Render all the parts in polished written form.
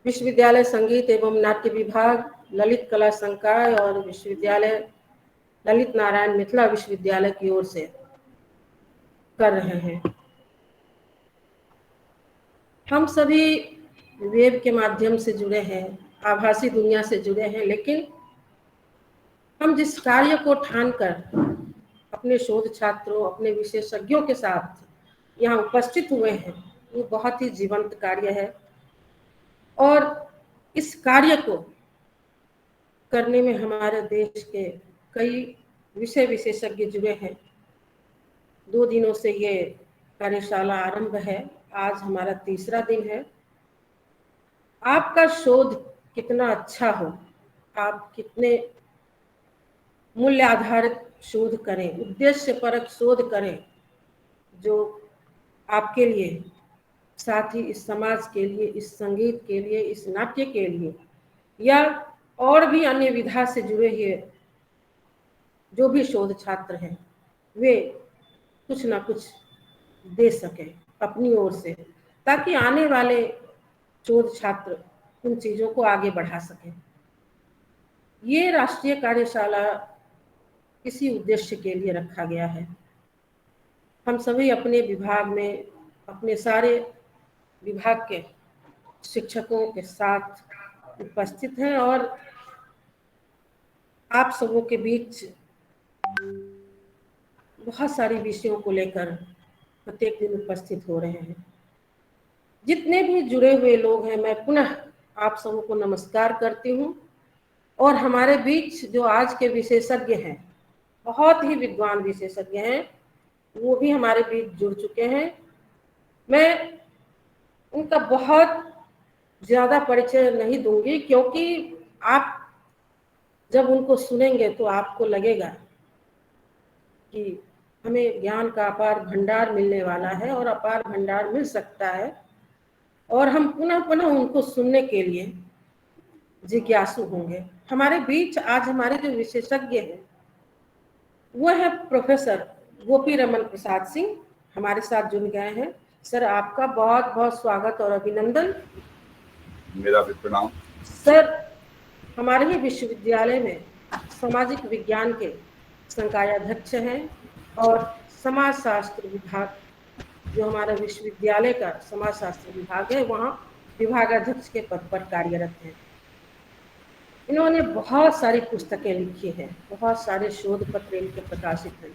विश्वविद्यालय संगीत एवं नाट्य विभाग, ललित कला संकाय और विश्वविद्यालय ललित नारायण मिथिला विश्वविद्यालय की ओर से कर रहे हैं। हम सभी वेब के माध्यम से जुड़े हैं, आभासी दुनिया से जुड़े हैं, लेकिन हम जिस कार्य को ठानकर अपने शोध छात्रों, अपने विशेषज्ञों के साथ यहाँ उपस्थित हुए हैं, वो बहुत ही जीवंत कार्य है। और इस कार्य को करने में हमारे देश के कई विषय विशेषज्ञ जुड़े हैं। 2 दिनों से ये कार्यशाला आरंभ है, आज हमारा तीसरा दिन है। आपका शोध कितना अच्छा हो, आप कितने मूल्य आधारित शोध करें, उद्देश्य परक शोध करें, जो आपके लिए, साथ ही इस समाज के लिए, इस संगीत के लिए, इस नाट्य के लिए या और भी अन्य विधा से जुड़े हुए जो भी शोध छात्र हैं, वे कुछ ना कुछ दे सकें अपनी ओर से, ताकि आने वाले शोध छात्र उन चीज़ों को आगे बढ़ा सकें। ये राष्ट्रीय कार्यशाला इसी उद्देश्य के लिए रखा गया है। हम सभी अपने विभाग में, अपने सारे विभाग के शिक्षकों के साथ उपस्थित हैं और आप सबों के बीच बहुत सारे विषयों को लेकर प्रत्येक दिन उपस्थित हो रहे हैं। जितने भी जुड़े हुए लोग हैं, मैं पुनः आप सबों को नमस्कार करती हूँ। और हमारे बीच जो आज के विशेषज्ञ हैं, बहुत ही विद्वान विशेषज्ञ हैं, वो भी हमारे बीच जुड़ चुके हैं। मैं उनका बहुत ज़्यादा परिचय नहीं दूंगी, क्योंकि आप जब उनको सुनेंगे तो आपको लगेगा कि हमें ज्ञान का अपार भंडार मिलने वाला है और अपार भंडार मिल सकता है, और हम पुनः पुनः उनको सुनने के लिए जिज्ञासु होंगे। हमारे बीच आज हमारे जो विशेषज्ञ हैं वो है प्रोफेसर गोपी रमन प्रसाद सिंह, हमारे साथ जुड़ गए हैं। सर, आपका बहुत बहुत स्वागत और अभिनंदन। मेरा भी प्रणाम। सर, हमारे ही विश्वविद्यालय में सामाजिक विज्ञान के संकायाध्यक्ष हैं और समाज शास्त्र विभाग, जो हमारा विश्वविद्यालय का समाज शास्त्र विभाग है, वहाँ विभागाध्यक्ष के पद पर कार्यरत हैं। इन्होंने बहुत सारी पुस्तकें लिखी हैं, बहुत सारे शोध पत्र इनके प्रकाशित हैं।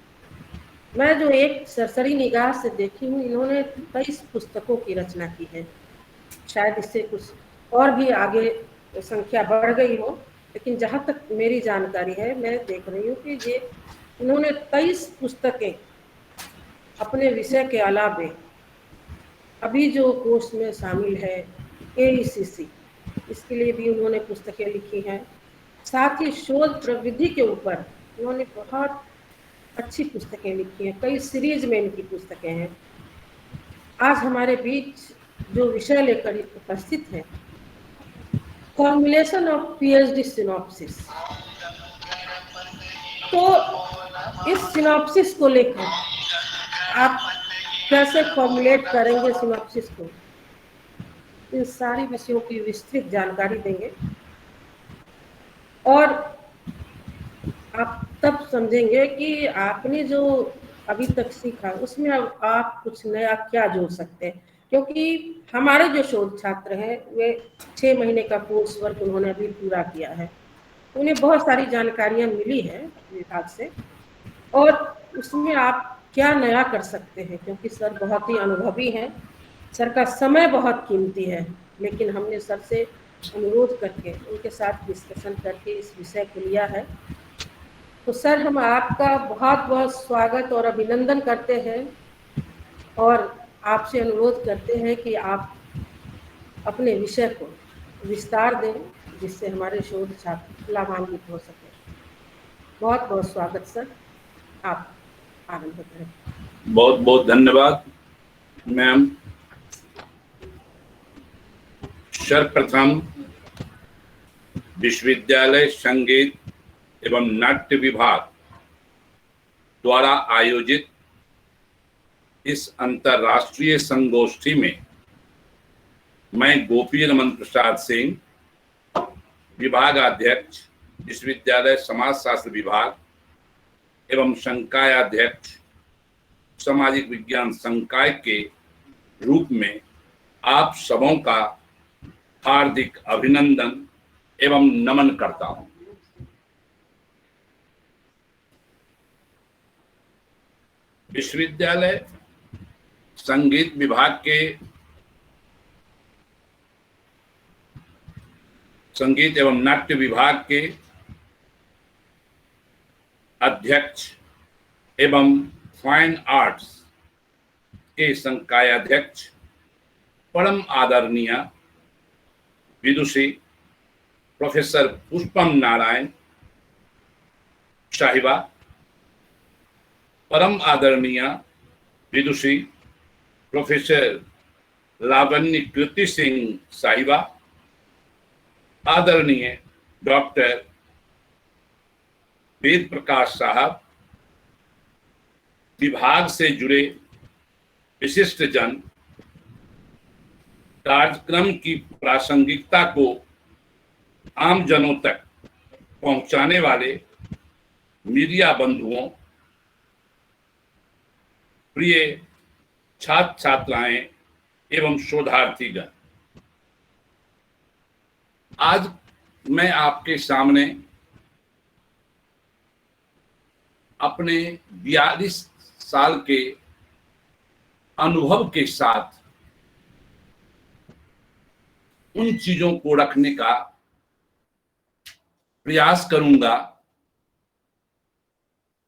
मैं जो एक सरसरी निगाह से देखी हूँ, इन्होंने 23 पुस्तकों की रचना की है। शायद इससे कुछ और भी आगे संख्या बढ़ गई हो, लेकिन जहाँ तक मेरी जानकारी है, मैं देख रही हूँ कि ये इन्होंने 23 पुस्तकें अपने विषय के अलावे अभी जो कोर्स में शामिल है AECC, इसके लिए भी उन्होंने पुस्तकें लिखी हैं। साथ ही शोध प्रविधि के ऊपर उन्होंने बहुत अच्छी पुस्तकें लिखी हैं, कई सीरीज में इनकी पुस्तकें हैं। आज हमारे बीच जो विषय लेकर उपस्थित हैं, फॉर्मुलेशन ऑफ PhD सिनॉप्सिस। तो इस सिनॉप्सिस को लेकर आप कैसे फॉर्मुलेट करेंगे सिनॉप्सिस को, इन सारी विषयों की विस्तृत जानकारी देंगे और आप तब समझेंगे कि आपने जो अभी तक सीखा उसमें अब आप कुछ नया क्या जोड़ सकते हैं। क्योंकि हमारे जो शोध छात्र हैं, वे 6 महीने का कोर्स वर्क उन्होंने अभी पूरा किया है, उन्हें बहुत सारी जानकारियां मिली है विभाग से, और उसमें आप क्या नया कर सकते हैं। क्योंकि सर बहुत ही अनुभवी हैं, सर का समय बहुत कीमती है, लेकिन हमने सर से अनुरोध करके उनके साथ डिस्कशन करके इस विषय को लिया है। तो सर, हम आपका बहुत बहुत स्वागत और अभिनंदन करते हैं और आपसे अनुरोध करते हैं कि आप अपने विषय को विस्तार दें, जिससे हमारे शोध छात्र लाभान्वित हो सके। बहुत बहुत स्वागत सर, आप आरंभ करें। बहुत बहुत धन्यवाद मैम। सर्वप्रथम विश्वविद्यालय संगीत एवं नाट्य विभाग द्वारा आयोजित इस अंतर्राष्ट्रीय संगोष्ठी में मैं गोपी रमन प्रसाद सिंह, विभागाध्यक्ष, विश्वविद्यालय समाज शास्त्र विभाग एवं संकायाध्यक्ष, सामाजिक विज्ञान संकाय के रूप में आप सबों का हार्दिक अभिनंदन एवं नमन करता हूं। विश्वविद्यालय संगीत विभाग के संगीत एवं नाट्य विभाग के अध्यक्ष एवं फाइन आर्ट्स के संकायाध्यक्ष परम आदरणीय विदुषी प्रोफेसर पुष्पम नारायण साहिबा, परम आदरणीय विदुषी प्रोफेसर लावण्य कीर्ति सिंह साहिबा, आदरणीय डॉक्टर वेद प्रकाश साहब, विभाग से जुड़े विशिष्ट जन, कार्यक्रम की प्रासंगिकता को आम जनों तक पहुंचाने वाले मीडिया बंधुओं, प्रिय छात्र छात्राएं एवं शोधार्थीगण, आज मैं आपके सामने अपने 42 साल के अनुभव के साथ उन चीजों को रखने का प्रयास करूंगा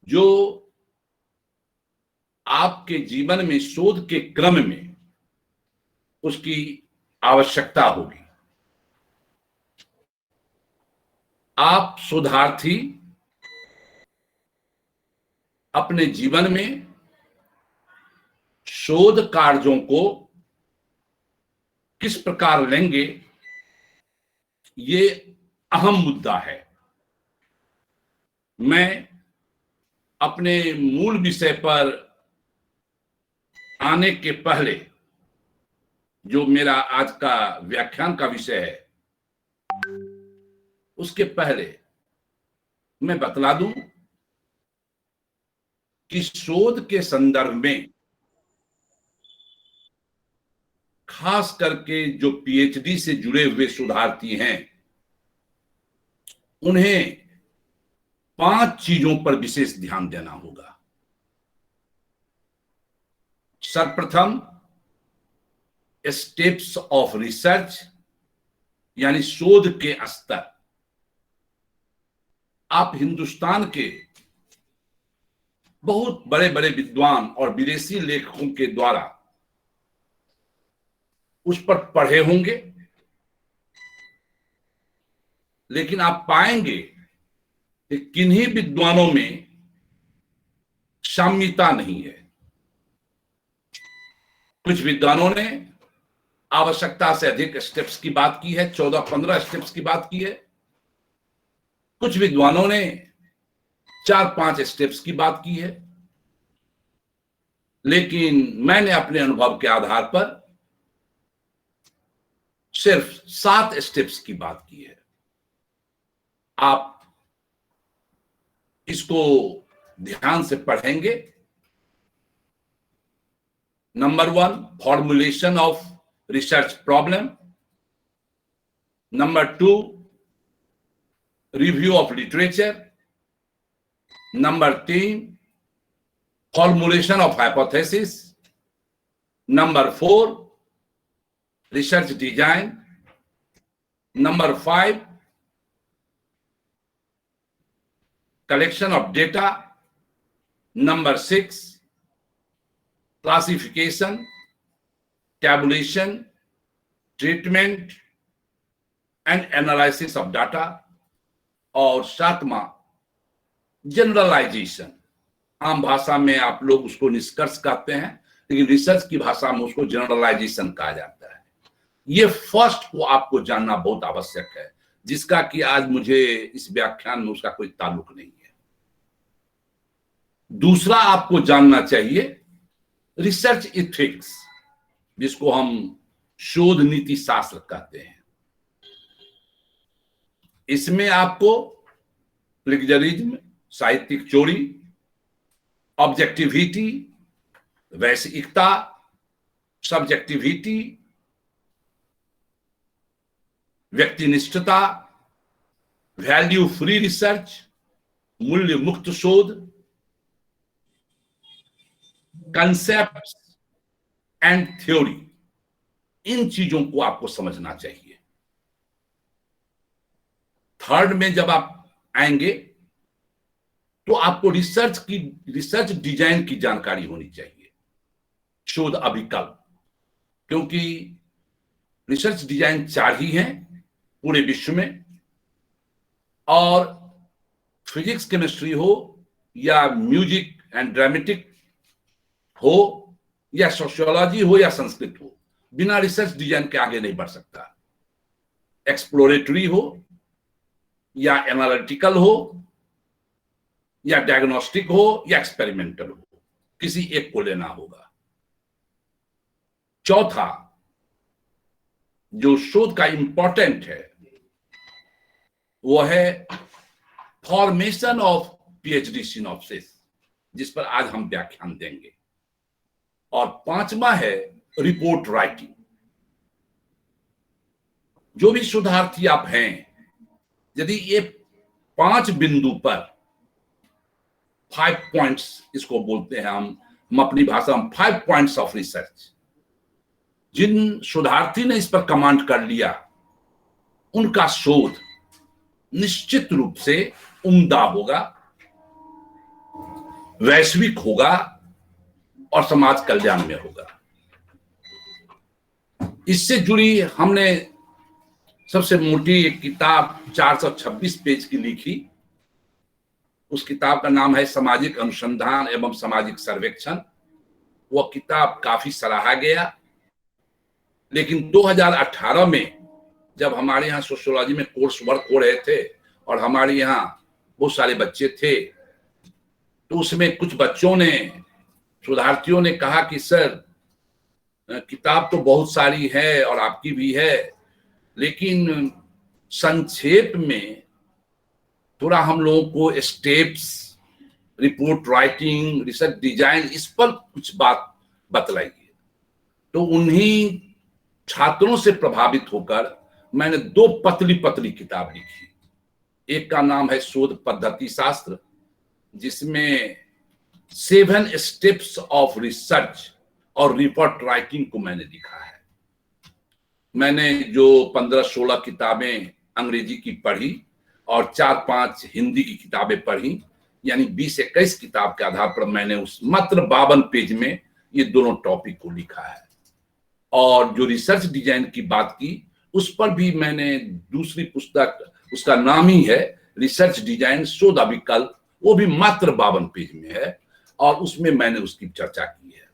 जो आपके जीवन में शोध के क्रम में उसकी आवश्यकता होगी। आप शोधार्थी अपने जीवन में शोध कार्यों को किस प्रकार लेंगे, ये अहम मुद्दा है। मैं अपने मूल विषय पर आने के पहले, जो मेरा आज का व्याख्यान का विषय है, उसके पहले मैं बतला दूं कि शोध के संदर्भ में खास करके जो पीएचडी से जुड़े हुए शोधार्थी हैं, उन्हें 5 चीजों पर विशेष ध्यान देना होगा। सर्वप्रथम स्टेप्स ऑफ रिसर्च, यानी शोध के स्तर। आप हिंदुस्तान के बहुत बड़े बड़े विद्वान और विदेशी लेखकों के द्वारा उस पर पढ़े होंगे, लेकिन आप पाएंगे कि किन्हीं विद्वानों में साम्यता नहीं है। कुछ विद्वानों ने आवश्यकता से अधिक स्टेप्स की बात की है, 14-15 स्टेप्स की बात की है। कुछ विद्वानों ने 4-5 स्टेप्स की बात की है, लेकिन मैंने अपने अनुभव के आधार पर सिर्फ 7 स्टेप्स की बात की है। आप इसको ध्यान से पढ़ेंगे। Number 1, formulation of research problem. Number 2, review of literature. Number 3, formulation of hypothesis. Number 4, research design. Number 5, collection of data. Number 6, classification, tabulation, treatment and analysis of data. और 7वां, जनरलाइजेशन। आम भाषा में आप लोग उसको निष्कर्ष कहते हैं, लेकिन रिसर्च की भाषा में उसको जनरलाइजेशन कहा जाता है। ये फर्स्ट को आपको जानना बहुत आवश्यक है, जिसका कि आज मुझे इस व्याख्यान में उसका कोई ताल्लुक नहीं है। दूसरा आपको जानना चाहिए रिसर्च इथिक्स, जिसको हम शोध नीति शास्त्र कहते हैं। इसमें आपको प्लेगरिज्म, साहित्यिक चोरी, ऑब्जेक्टिविटी, वैश्विकता, सब्जेक्टिविटी, व्यक्तिनिष्ठता, वैल्यू फ्री रिसर्च, मूल्य मुक्त शोध, कंसेप्ट एंड थ्योरी, इन चीजों को आपको समझना चाहिए। थर्ड में जब आप आएंगे तो आपको रिसर्च डिजाइन की जानकारी होनी चाहिए, शोध अभिकल्प, क्योंकि रिसर्च डिजाइन 4 ही हैं पूरे विश्व में, और फिजिक्स केमिस्ट्री हो या म्यूजिक एंड ड्रामेटिक हो या सोशियोलॉजी हो या संस्कृत हो, बिना रिसर्च डिजाइन के आगे नहीं बढ़ सकता। एक्सप्लोरेटरी हो या एनालिटिकल हो या डायग्नोस्टिक हो या एक्सपेरिमेंटल हो, किसी एक को लेना होगा। चौथा जो शोध का इंपॉर्टेंट है वो है फॉर्मेशन ऑफ पीएचडी सिनॉप्सिस, जिस पर आज हम व्याख्यान देंगे। और 5वां है रिपोर्ट राइटिंग। जो भी शोधार्थी आप हैं, यदि ये 5 बिंदु पर 5 पॉइंट्स, इसको बोलते हैं हम अपनी भाषा में 5 पॉइंट्स ऑफ रिसर्च, जिन शोधार्थी ने इस पर कमांड कर लिया, उनका शोध निश्चित रूप से उम्दा होगा, वैश्विक होगा और समाज कल्याण में होगा। इससे जुड़ी हमने सबसे मोटी एक किताब 426 पेज की लिखी। उस किताब का नाम है सामाजिक अनुसंधान एवं सामाजिक सर्वेक्षण। वह किताब काफी सराहा गया, लेकिन 2018 में जब हमारे यहाँ सोशियोलॉजी में कोर्स वर्क हो रहे थे और हमारे यहाँ बहुत सारे बच्चे थे, तो उसमें कुछ बच्चों ने, शोधार्थियों ने कहा कि सर, किताब तो बहुत सारी है और आपकी भी है, लेकिन संक्षेप में थोड़ा हम लोगों को steps, report writing, research design, इस पर कुछ बात बतलाइए। तो उन्हीं छात्रों से प्रभावित होकर मैंने 2 पतली पतली किताब लिखी। एक का नाम है शोध पद्धति शास्त्र, जिसमें 7 स्टेप्स ऑफ रिसर्च और रिपोर्ट राइटिंग को मैंने लिखा है। मैंने जो 15-16 किताबें अंग्रेजी की पढ़ी और 4-5 हिंदी की किताबें पढ़ी, यानी 20-21 किताब के आधार पर मैंने उस मात्र 52 पेज में ये दोनों टॉपिक को लिखा है। और जो रिसर्च डिजाइन की बात की, उस पर भी मैंने दूसरी पुस्तक, उसका नाम ही है रिसर्च डिजाइन शोध अभिकल्प, वो भी मात्र 52 पेज में है और उसमें मैंने उसकी चर्चा की है।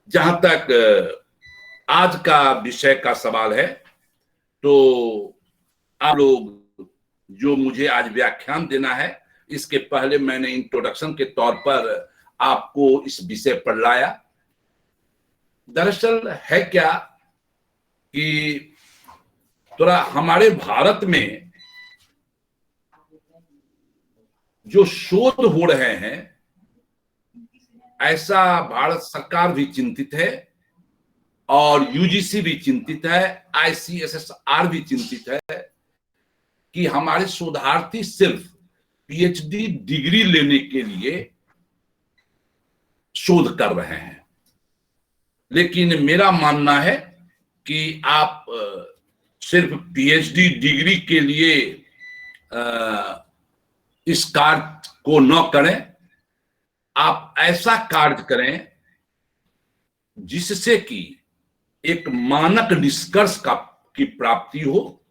जहां तक आज का विषय का सवाल है, तो आप लोग जो मुझे आज व्याख्यान देना है, इसके पहले मैंने इंट्रोडक्शन के तौर पर आपको इस विषय पर लाया। दरअसल है क्या कि थोड़ा हमारे भारत में जो शोध हो रहे हैं, ऐसा भारत सरकार भी चिंतित है और यूजीसी भी चिंतित है, आईसीएसएसआर भी चिंतित है कि हमारे शोधार्थी सिर्फ पीएचडी डिग्री लेने के लिए शोध कर रहे हैं। लेकिन मेरा मानना है कि आप सिर्फ पीएचडी डिग्री के लिए इस कार्य को न करें, आप ऐसा कार्य करें जिससे कि एक मानक निष्कर्ष की प्राप्ति हो,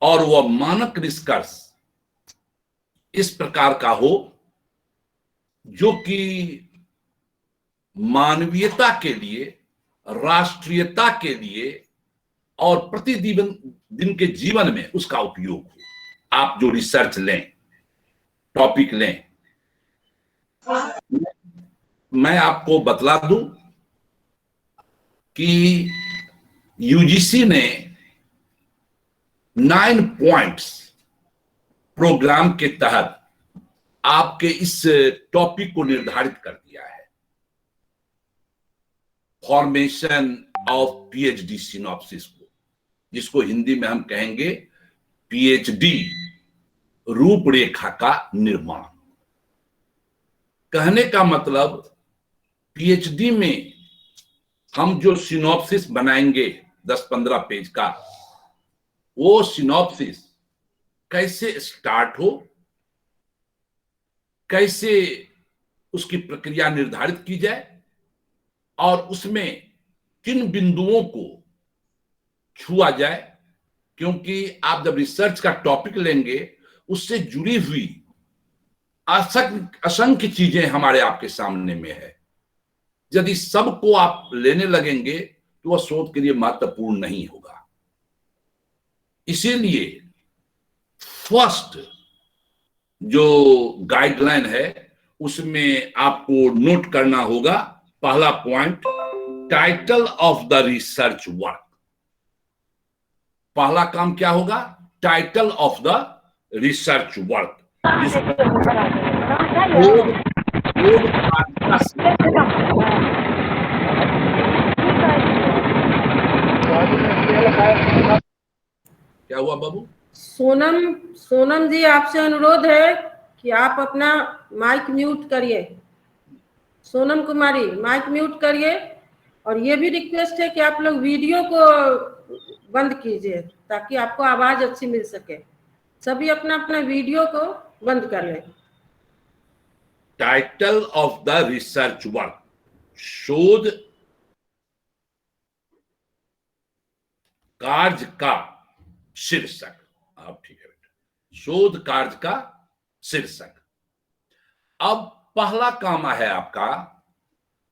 और वह मानक निष्कर्ष इस प्रकार का हो जो कि मानवीयता के लिए, राष्ट्रीयता के लिए और प्रतिदिन के जीवन में उसका उपयोग हो। आप जो रिसर्च लें, टॉपिक लें, मैं आपको बतला दूं कि यूजीसी ने 9 पॉइंट्स प्रोग्राम के तहत आपके इस टॉपिक को निर्धारित कर दिया है। फॉर्मेशन ऑफ पीएचडी सिनॉप्सिस को, जिसको हिंदी में हम कहेंगे पीएचडी रूपरेखा का निर्माण। कहने का मतलब पीएचडी में हम जो सिनॉप्सिस बनाएंगे 10-15 पेज का, वो सिनॉप्सिस कैसे स्टार्ट हो, कैसे उसकी प्रक्रिया निर्धारित की जाए और उसमें किन बिंदुओं को छुआ जाए, क्योंकि आप जब रिसर्च का टॉपिक लेंगे उससे जुड़ी हुई असंख्य चीजें हमारे आपके सामने में है। यदि सबको आप लेने लगेंगे तो वह शोध के लिए महत्वपूर्ण नहीं होगा। इसीलिए फर्स्ट जो गाइडलाइन है उसमें आपको नोट करना होगा, पहला point, title of the research work. पहला काम क्या होगा? Title of the research work. क्या हुआ बाबू? सोनम जी, आपसे अनुरोध है कि आप अपना माइक म्यूट करिए। सोनम कुमारी, माइक म्यूट करिए। और ये भी रिक्वेस्ट है कि आप लोग वीडियो को बंद कीजिए ताकि आपको आवाज अच्छी मिल सके। सभी अपना अपना वीडियो को बंद कर लें। Title of the research work, शोध कार्य का शीर्षक। आप ठीक है बेटा, शोध कार्य का शीर्षक। अब पहला काम है आपका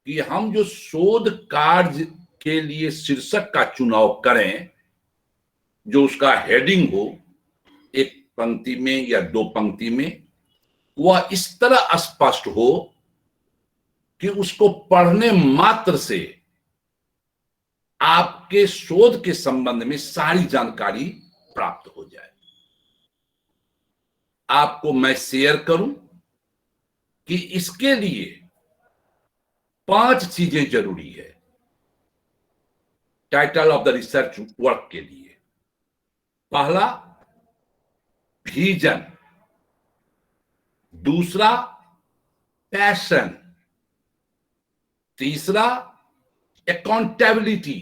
कि हम जो शोध कार्य के लिए शीर्षक का चुनाव करें, जो उसका हेडिंग हो, एक पंक्ति में या 2 पंक्ति में, वह इस तरह स्पष्ट हो कि उसको पढ़ने मात्र से आपके शोध के संबंध में सारी जानकारी प्राप्त हो जाए। आपको मैं शेयर करूं कि इसके लिए 5 चीजें जरूरी है title of the research work के लिए। पहला, विजन। दूसरा, पैशन। तीसरा, अकाउंटेबिलिटी।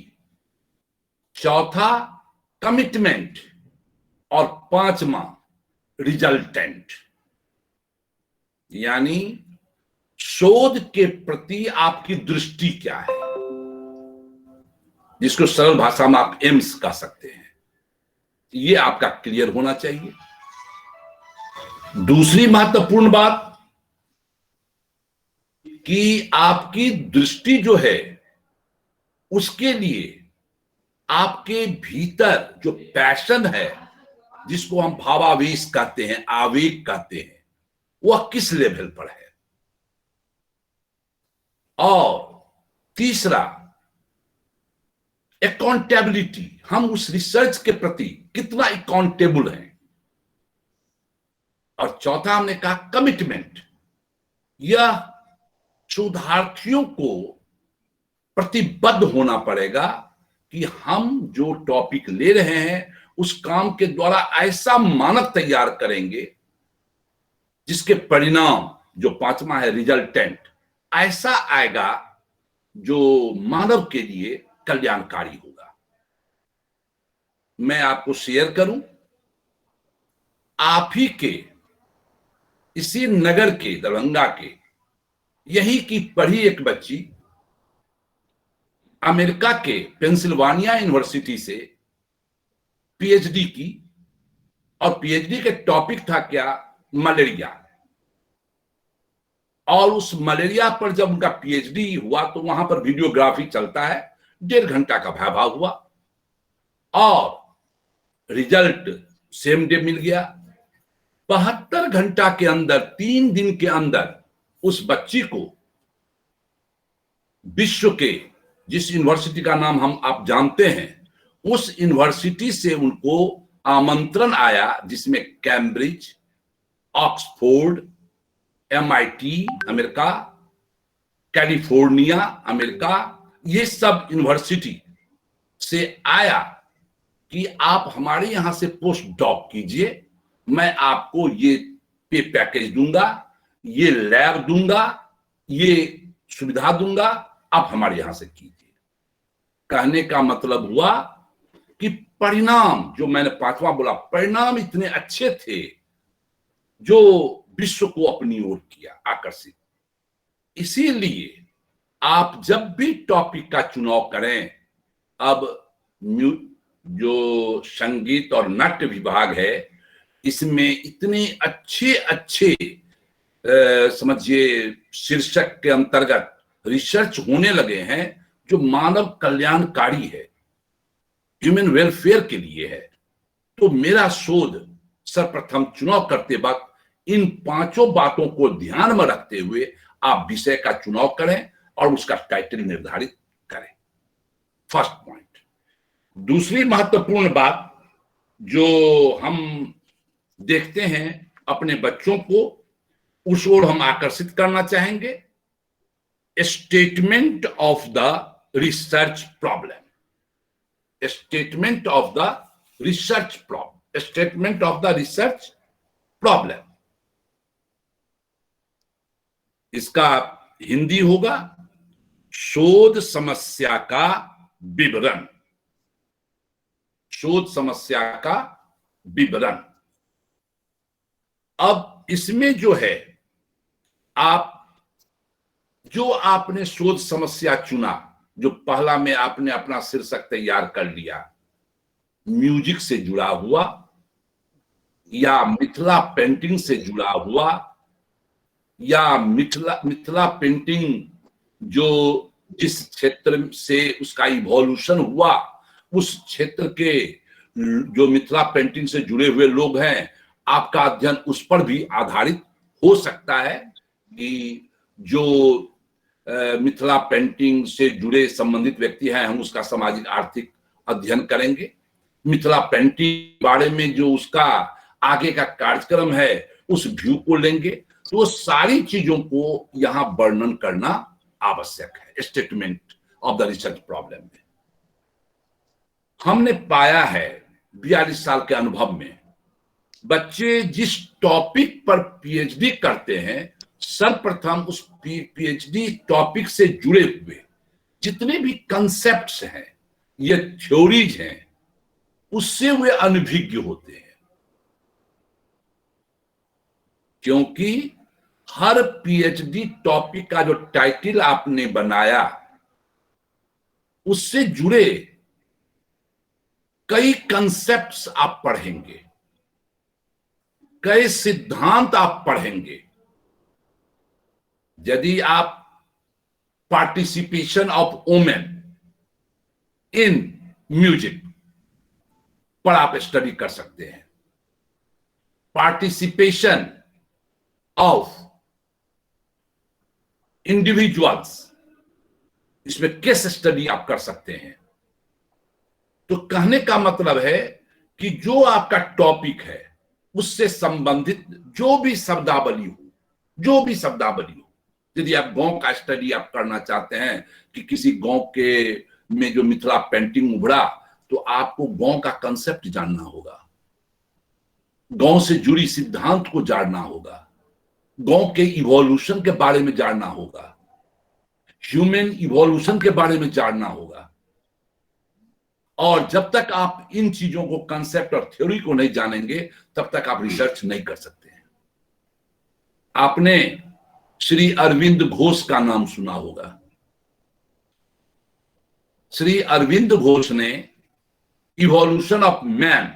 चौथा, कमिटमेंट। और 5वां, रिजल्टेंट। यानी शोध के प्रति आपकी दृष्टि क्या है, जिसको सरल भाषा में आप एम्स कह सकते हैं। ये आपका क्लियर होना चाहिए। दूसरी महत्वपूर्ण बात कि आपकी दृष्टि जो है उसके लिए आपके भीतर जो पैशन है, जिसको हम भावावेश कहते हैं, आवेग कहते हैं, वह किस लेवल पर है। और तीसरा, अकाउंटेबिलिटी। हम उस रिसर्च के प्रति कितना अकाउंटेबल हैं। और चौथा हमने कहा कमिटमेंट। यह शोधार्थियों को प्रतिबद्ध होना पड़ेगा कि हम जो टॉपिक ले रहे हैं उस काम के द्वारा ऐसा मानक तैयार करेंगे जिसके परिणाम, जो 5वां है रिजल्टेंट, ऐसा आएगा जो मानव के लिए कल्याणकारी होगा। मैं आपको शेयर करूं, आप ही के इसी नगर के, दरभंगा के, यही की पढ़ी एक बच्ची अमेरिका के पेंसिल्वानिया यूनिवर्सिटी से पीएचडी की, और पीएचडी के टॉपिक था क्या? मलेरिया। और उस मलेरिया पर जब उनका पीएचडी हुआ तो वहां पर वीडियोग्राफी चलता है, 1.5 घंटा का वाइवा हुआ और रिजल्ट सेम डे मिल गया। 72 घंटा के अंदर, 3 दिन के अंदर उस बच्ची को विश्व के, जिस यूनिवर्सिटी का नाम आप जानते हैं, उस यूनिवर्सिटी से उनको आमंत्रण आया जिसमें Cambridge, Oxford, MIT America, California America, ये सब यूनिवर्सिटी से आया कि आप हमारे यहां से पोस्ट डॉक कीजिए, मैं आपको ये पे पैकेज दूंगा, ये लैब दूंगा, ये सुविधा दूंगा, आप हमारे यहां से कीजिए। कहने का मतलब हुआ कि परिणाम, जो मैंने 5वां बोला, परिणाम इतने अच्छे थे जो विश्व को अपनी ओर किया, आकर्षित। इसीलिए आप जब भी टॉपिक का चुनाव करें, अब जो संगीत और नाट्य विभाग है, इसमें इतने अच्छे अच्छे समझिए शीर्षक के अंतर्गत रिसर्च होने लगे हैं जो मानव कल्याणकारी है, ह्यूमन वेलफेयर के लिए है। तो मेरा शोध सर्वप्रथम चुनाव करते वक्त इन 5 बातों को ध्यान में रखते हुए आप विषय का चुनाव करें और उसका टाइटल निर्धारित करें। First point. दूसरी महत्वपूर्ण बात जो हम देखते हैं, अपने बच्चों को उस ओर हम आकर्षित करना चाहेंगे, statement of the research problem. Statement of the research problem, statement of the research problem. इसका हिंदी होगा शोध समस्या का विवरण। शोध समस्या का विवरण। अब इसमें जो है, आप जो आपने शोध समस्या चुना, जो पहला में आपने अपना शीर्षक तैयार कर लिया, म्यूजिक से जुड़ा हुआ या मिथिला पेंटिंग से जुड़ा हुआ, या मिथिला पेंटिंग जो जिस क्षेत्र से उसका इवोल्यूशन हुआ, उस क्षेत्र के जो मिथिला पेंटिंग से जुड़े हुए लोग हैं, आपका अध्ययन उस पर भी आधारित हो सकता है कि जो मिथिला पेंटिंग से जुड़े संबंधित व्यक्ति हैं, हम उसका सामाजिक आर्थिक अध्ययन करेंगे। मिथिला पेंटिंग के बारे में जो उसका आगे का कार्यक्रम है, उस व्यू को लेंगे। तो वो सारी चीजों को यहां वर्णन करना आवश्यक है statement of the research problem में। हमने पाया है 42 साल के अनुभव में, बच्चे जिस टॉपिक पर PhD करते हैं, सर्वप्रथम उस PhD टॉपिक से जुड़े हुए जितने भी कंसेप्ट्स हैं, ये थ्योरीज हैं, उससे वे अनभिज्ञ होते हैं। क्योंकि हर PhD टॉपिक का जो टाइटल आपने बनाया, उससे जुड़े कई कंसेप्ट्स आप पढ़ेंगे, कई सिद्धांत आप पढ़ेंगे। यदि आप participation of women in music पर आप स्टडी कर सकते हैं, पार्टिसिपेशन ऑफ इंडिविजुअल्स, इसमें केस स्टडी आप कर सकते हैं। तो कहने का मतलब है कि जो आपका टॉपिक है, उससे संबंधित जो भी शब्दावली हो, यदि आप गांव का स्टडी आप करना चाहते हैं कि किसी गांव के में जो मिथिला पेंटिंग उभरा, तो आपको गांव का कंसेप्ट जानना होगा, गांव से जुड़ी सिद्धांत को जानना होगा, गांव के इवोल्यूशन के बारे में जानना होगा, ह्यूमन इवोल्यूशन के बारे में जानना होगा। और जब तक आप इन चीजों को, कंसेप्ट और थ्योरी को नहीं जानेंगे, तब तक आप रिसर्च नहीं कर सकते हैं। आपने श्री अरविंद घोष का नाम सुना होगा। श्री अरविंद घोष ने इवोल्यूशन ऑफ मैन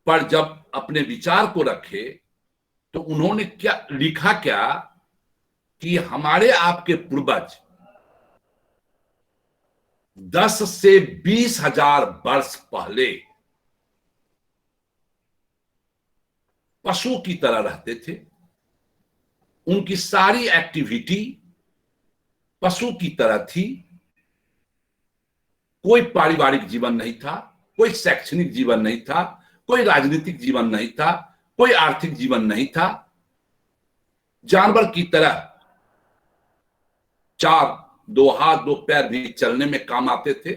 पर जब अपने विचार को रखे, तो उन्होंने क्या लिखा, क्या कि हमारे आपके पूर्वज 10 से 20 हजार वर्ष पहले पशु की तरह रहते थे, उनकी सारी एक्टिविटी पशु की तरह थी, कोई पारिवारिक जीवन नहीं था, कोई शैक्षणिक जीवन नहीं था, कोई राजनीतिक जीवन नहीं था, कोई आर्थिक जीवन नहीं था। जानवर की तरह चार दो हाथ दो पैर भी चलने में काम आते थे,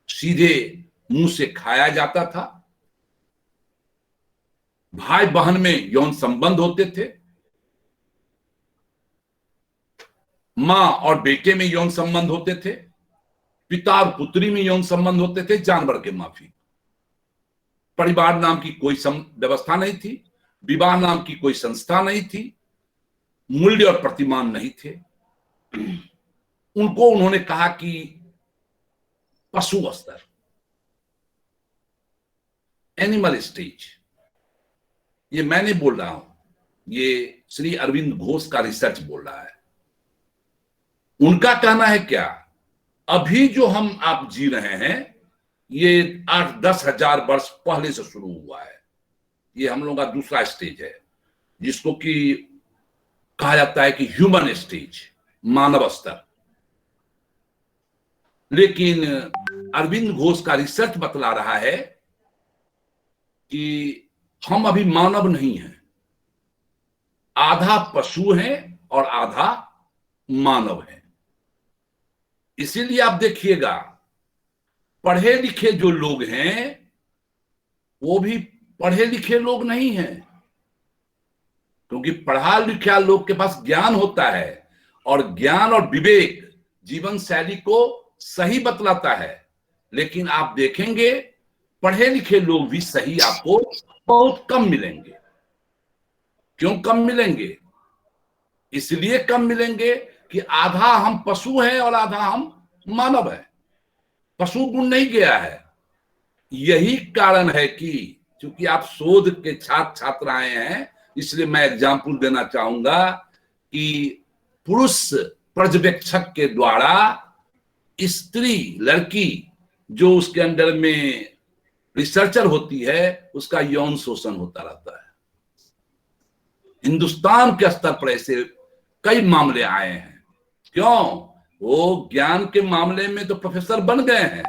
सीधे मुंह से खाया जाता था, भाई बहन में यौन संबंध होते थे, मां और बेटे में यौन संबंध होते थे, पिता और पुत्री में यौन संबंध होते थे, जानवर के माफिक। परिवार नाम की कोई व्यवस्था नहीं थी, विवाह नाम की कोई संस्था नहीं थी, मूल्य और प्रतिमान नहीं थे। उनको उन्होंने कहा कि पशु स्तर, एनिमल स्टेज। ये मैं नहीं बोल रहा हूं, ये श्री अरविंद घोष का रिसर्च बोल रहा है। उनका कहना है क्या, अभी जो हम आप जी रहे हैं ये 8-10 हजार वर्ष पहले से शुरू हुआ है। ये हम लोगों का दूसरा स्टेज है, जिसको कि कहा जाता है कि ह्यूमन स्टेज, मानव स्तर। लेकिन अरविंद घोष का रिसर्च बतला रहा है कि हम अभी मानव नहीं हैं, आधा पशु हैं और आधा मानव है। इसीलिए आप देखिएगा पढ़े लिखे जो लोग हैं वो भी पढ़े लिखे लोग नहीं हैं, क्योंकि पढ़ा लिखा लोग के पास ज्ञान होता है और ज्ञान और विवेक जीवन शैली को सही बतलाता है। लेकिन आप देखेंगे पढ़े लिखे लोग भी सही आपको बहुत कम मिलेंगे। क्यों कम मिलेंगे? इसलिए कम मिलेंगे कि आधा हम पशु हैं और आधा हम मानव हैं, पशु गुण नहीं गया है। यही कारण है कि चूंकि आप शोध के छात्र छात्राएं हैं, इसलिए मैं एग्जाम्पल देना चाहूंगा कि पुरुष पर्यवेक्षक के द्वारा स्त्री लड़की जो उसके अंडर में रिसर्चर होती है उसका यौन शोषण होता रहता है। हिंदुस्तान के स्तर पर ऐसे कई मामले आए हैं। क्यों? वो ज्ञान के मामले में तो प्रोफेसर बन गए हैं,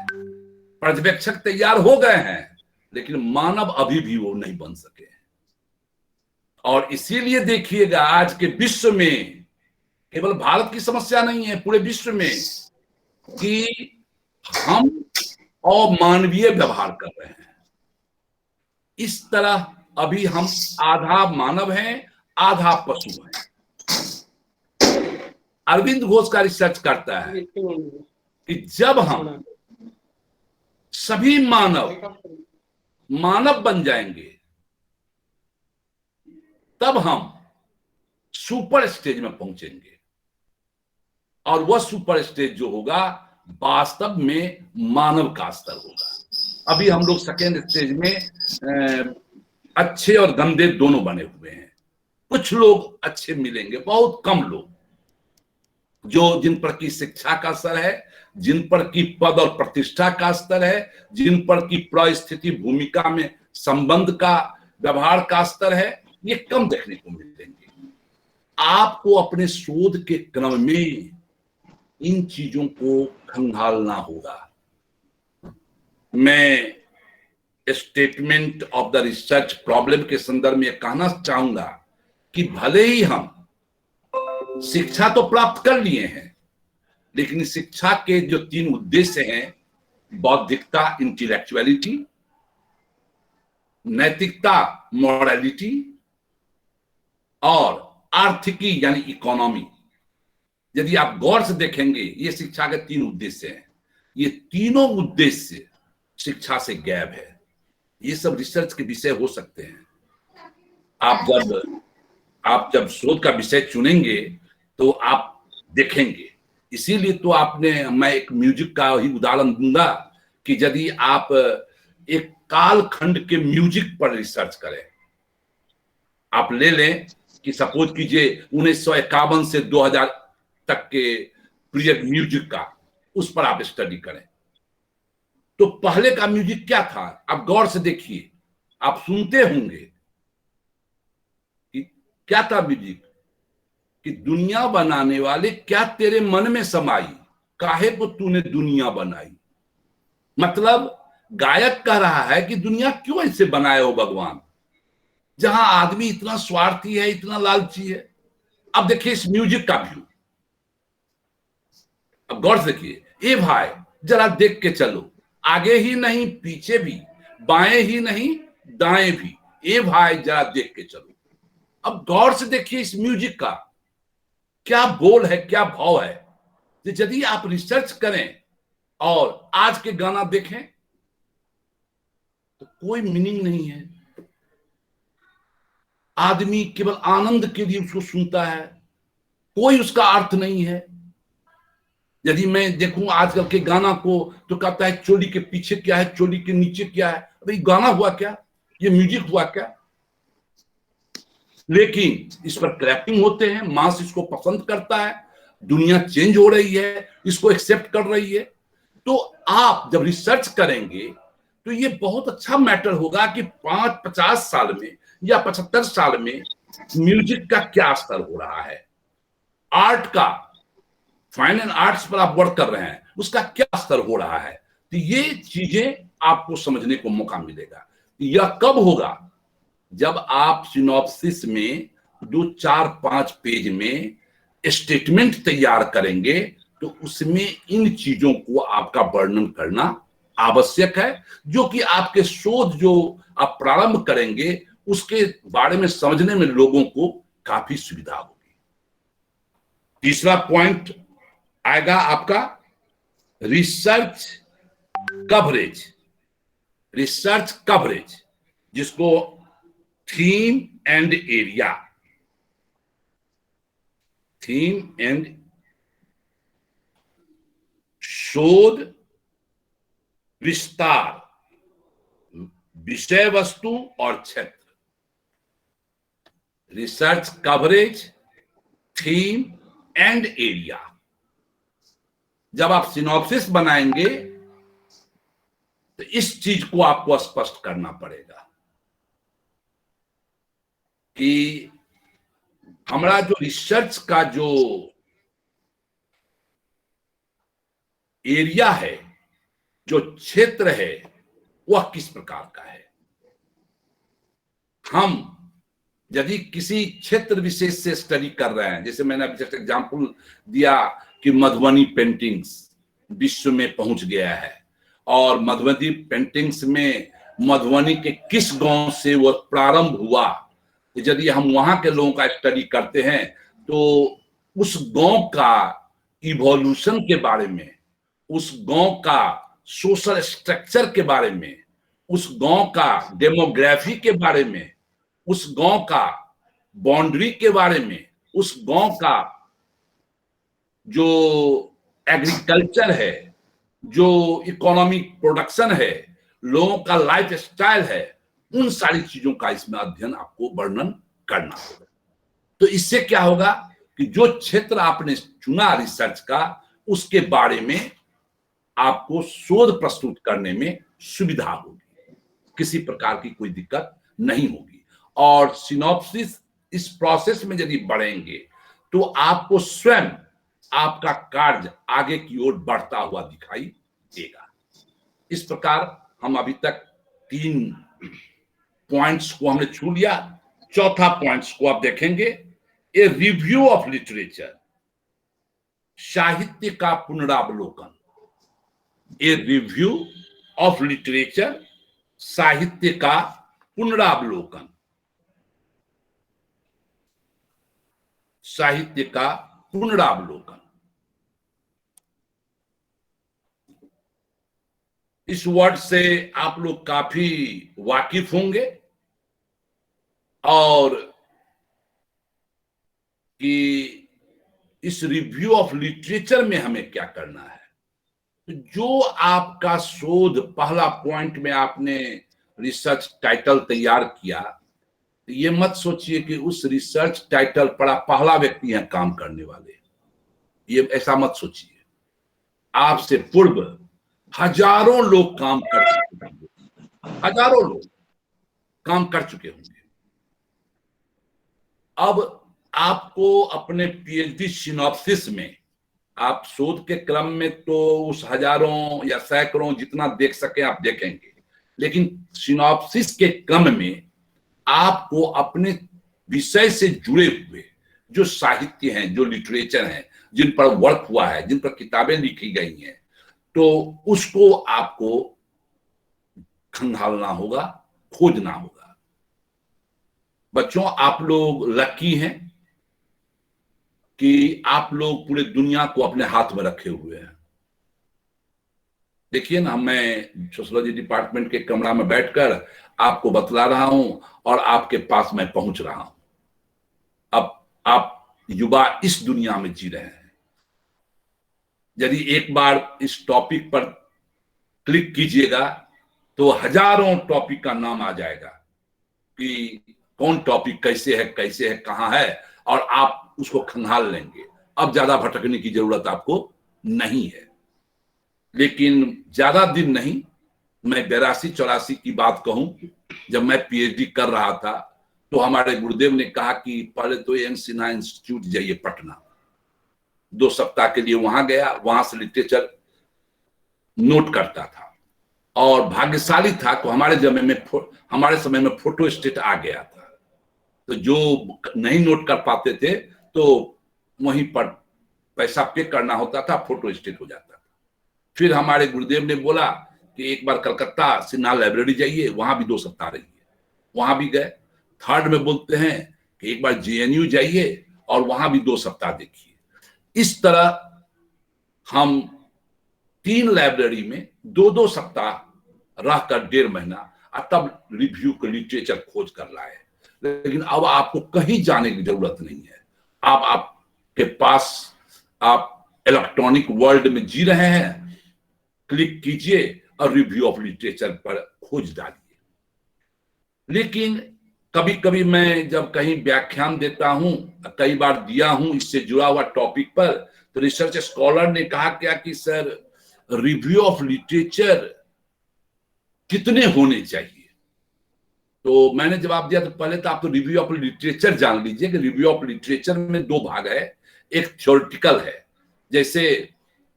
पर्यवेक्षक तैयार हो गए हैं, लेकिन मानव अभी भी वो नहीं बन सके। और इसीलिए देखिएगा आज के विश्व में, केवल भारत की समस्या नहीं है, पूरे विश्व में, कि हम अमानवीय व्यवहार कर रहे हैं। इस तरह अभी हम आधा मानव हैं, आधा पशु हैं। अरविंद घोष का रिसर्च करता है कि जब हम सभी मानव बन जाएंगे तब हम सुपर स्टेज में पहुंचेंगे, और वह सुपर स्टेज जो होगा वास्तव में मानव का स्तर होगा। अभी हम लोग सेकेंड स्टेज में अच्छे और गंदे दोनों बने हुए हैं। कुछ लोग अच्छे मिलेंगे, बहुत कम लोग, जो जिन पर की शिक्षा का स्तर है, जिन पर की पद और प्रतिष्ठा का स्तर है, जिन पर की परिस्थिति भूमिका में संबंध का व्यवहार का स्तर है, ये कम देखने को मिलेंगे। आपको अपने शोध के क्रम में इन चीजों को खंगालना होगा। मैं statement of the research problem के संदर्भ में कहना चाहूंगा कि भले ही हम शिक्षा तो प्राप्त कर लिए हैं, लेकिन शिक्षा के जो 3 उद्देश्य हैं, बौद्धिकता इंटेलेक्चुअलिटी, नैतिकता मॉरलिटी, और आर्थिकी यानी इकोनॉमी, यदि आप गौर से देखेंगे ये शिक्षा के 3 उद्देश्य हैं। ये तीनों उद्देश्य शिक्षा से गायब है। ये सब रिसर्च के विषय हो सकते हैं। आप जब शोध का विषय चुनेंगे तो आप देखेंगे। इसीलिए तो मैं एक म्यूजिक का ही उदाहरण दूंगा कि यदि आप एक कालखंड के म्यूजिक पर रिसर्च करें, आप ले लें कि सपोज कीजिए 1951 से 2000 तक के पीरियड म्यूजिक का, उस पर आप स्टडी करें, तो पहले का म्यूजिक क्या था? आप गौर से देखिए, आप सुनते होंगे कि क्या था म्यूजिक, कि दुनिया बनाने वाले क्या तेरे मन में समाई, काहे को तूने दुनिया बनाई। मतलब गायक कह रहा है कि दुनिया क्यों ऐसे बनाए हो भगवान, जहां आदमी इतना स्वार्थी है, इतना लालची है। अब देखिए इस म्यूजिक का व्यू, अब गौर से देखिए, ए भाई जरा देख के चलो, आगे ही नहीं पीछे भी, बाएं ही नहीं दाएं भी, ए भाई जरा देख के चलो। अब गौर से देखिए इस म्यूजिक का क्या बोल है, क्या भाव है। तो यदि आप रिसर्च करें और आज के गाना देखें तो कोई मीनिंग नहीं है। आदमी केवल आनंद के लिए उसको सुनता है, कोई उसका अर्थ नहीं है। यदि मैं देखूं आजकल के गाना को तो कहता है चोली के पीछे क्या है, चोली के नीचे क्या है। अरे गाना हुआ क्या, ये म्यूजिक हुआ क्या। लेकिन इस पर क्रैपिंग होते हैं, मास इसको पसंद करता है, दुनिया चेंज हो रही है, इसको एक्सेप्ट कर रही है। तो आप जब रिसर्च करेंगे तो ये बहुत अच्छा मैटर होगा कि 50 साल में या 75 साल में म्यूजिक का क्या असर हो रहा है, आर्ट का, फाइन एंड आर्ट्स पर आप वर्क कर रहे हैं, उसका क्या असर हो रहा है। तो ये चीजें आपको समझने को मौका मिलेगा। यह कब होगा, जब आप सिनॉप्सिस में 2, 4, 5 पेज में स्टेटमेंट तैयार करेंगे तो उसमें इन चीजों को आपका वर्णन करना आवश्यक है, जो कि आपके शोध जो आप प्रारंभ करेंगे उसके बारे में समझने में लोगों को काफी सुविधा होगी। तीसरा पॉइंट आएगा आपका रिसर्च कवरेज। रिसर्च कवरेज जिसको theme and area, theme and शोध विस्तार, विषय वस्तु और क्षेत्र। Research coverage, theme and area. जब आप सिनॉप्सिस बनाएंगे तो इस चीज को आपको स्पष्ट करना पड़ेगा कि हमारा जो रिसर्च का जो एरिया है, जो क्षेत्र है, वह किस प्रकार का है। हम यदि किसी क्षेत्र विशेष से स्टडी कर रहे हैं, जैसे मैंने अभी जस्ट एग्जांपल दिया कि मधुबनी पेंटिंग्स विश्व में पहुंच गया है, और मधुबनी पेंटिंग्स में मधुबनी के किस गांव से वह प्रारंभ हुआ, यदि हम वहां के लोगों का स्टडी करते हैं तो उस गांव का इवोल्यूशन के बारे में, उस गांव का सोशल स्ट्रक्चर के बारे में, उस गांव का डेमोग्राफी के बारे में, उस गांव का बाउंड्री के बारे में, उस गांव का जो एग्रीकल्चर है, जो इकोनॉमिक प्रोडक्शन है, लोगों का लाइफ स्टाइल है, उन सारी चीजों का इसमें अध्ययन आपको वर्णन करना होगा। तो इससे क्या होगा कि जो क्षेत्र आपने चुना रिसर्च का, उसके बारे में आपको शोध प्रस्तुत करने में सुविधा होगी, किसी प्रकार की कोई दिक्कत नहीं होगी। और सिनॉप्सिस इस प्रोसेस में यदि बढ़ेंगे तो आपको स्वयं आपका कार्य आगे की ओर बढ़ता हुआ दिखाई देगा। इस प्रकार हम अभी तक 3 पॉइंट्स को हमने छू लिया। चौथा पॉइंट्स को आप देखेंगे, ए रिव्यू ऑफ लिटरेचर, साहित्य का पुनरावलोकन। ए रिव्यू ऑफ लिटरेचर, साहित्य का पुनरावलोकन, साहित्य का पुनरावलोकन। इस वर्ड से आप लोग काफी वाकिफ होंगे, और कि इस रिव्यू ऑफ लिटरेचर में हमें क्या करना है। तो जो आपका शोध, पहला पॉइंट में आपने रिसर्च टाइटल तैयार किया, तो ये मत सोचिए कि उस रिसर्च टाइटल पर आप पहला व्यक्ति हैं काम करने वाले, ये ऐसा मत सोचिए। आपसे पूर्व हजारों लोग काम कर चुके होंगे, हजारों लोग काम कर चुके होंगे। अब आपको अपने पीएचडी सिनॉप्सिस में आप शोध के क्रम में तो उस हजारों या सैकड़ों जितना देख सके आप देखेंगे, लेकिन सिनॉप्सिस के क्रम में आपको अपने विषय से जुड़े हुए जो साहित्य हैं, जो लिटरेचर हैं, जिन पर वर्क हुआ है, जिन पर किताबें लिखी गई हैं, तो उसको आपको खंगालना होगा, खोजना होगा। बच्चों, आप लोग लकी हैं कि आप लोग पूरे दुनिया को अपने हाथ में रखे हुए हैं। देखिए ना, मैं सोशियोलॉजी डिपार्टमेंट के कमरा में बैठकर आपको बतला रहा हूं और आपके पास मैं पहुंच रहा हूं। अब आप युवा इस दुनिया में जी रहे हैं। यदि एक बार इस टॉपिक पर क्लिक कीजिएगा तो हजारों टॉपिक का नाम आ जाएगा कि कौन टॉपिक कैसे है, कहां है, और आप उसको खंगाल लेंगे। अब ज्यादा भटकने की जरूरत आपको नहीं है। लेकिन ज्यादा दिन नहीं, मैं 82-84 की बात कहूं, जब मैं पीएचडी कर रहा था तो हमारे गुरुदेव ने कहा कि पहले तो एन सिन्हा इंस्टीट्यूट जाइए पटना। 2 सप्ताह के लिए वहां गया, वहां से लिटरेचर नोट करता था और भाग्यशाली था तो हमारे समय में फोटो स्टेट आ गया था। तो जो नहीं नोट कर पाते थे तो वहीं पर पैसा पे करना होता था, फोटो स्टेट हो जाता था। फिर हमारे गुरुदेव ने बोला कि एक बार कलकत्ता सिन्हा लाइब्रेरी जाइए, वहां भी 2 सप्ताह रहिए। वहां भी गए। थर्ड में बोलते हैं कि एक बार जेएनयू जाइए और वहां भी 2 सप्ताह देखिए। इस तरह हम 3 लाइब्रेरी में 2-2 सप्ताह रहकर 1.5 महीना, और तब रिव्यू के लिटरेचर खोज कर लाए। लेकिन अब आपको कहीं जाने की जरूरत नहीं है। अब आपके पास, आप इलेक्ट्रॉनिक वर्ल्ड में जी रहे हैं। क्लिक कीजिए और रिव्यू ऑफ लिटरेचर पर खोज डालिए। लेकिन कभी कभी मैं जब कहीं व्याख्यान देता हूं, कई बार दिया हूं इससे जुड़ा हुआ टॉपिक पर, तो रिसर्च स्कॉलर ने कहा क्या कि सर, रिव्यू ऑफ लिटरेचर कितने होने चाहिए? तो मैंने जवाब दिया, तो पहले तो आप तो रिव्यू ऑफ लिटरेचर जान लीजिए कि रिव्यू ऑफ लिटरेचर में 2 भाग है। एक थ्योरेटिकल है, जैसे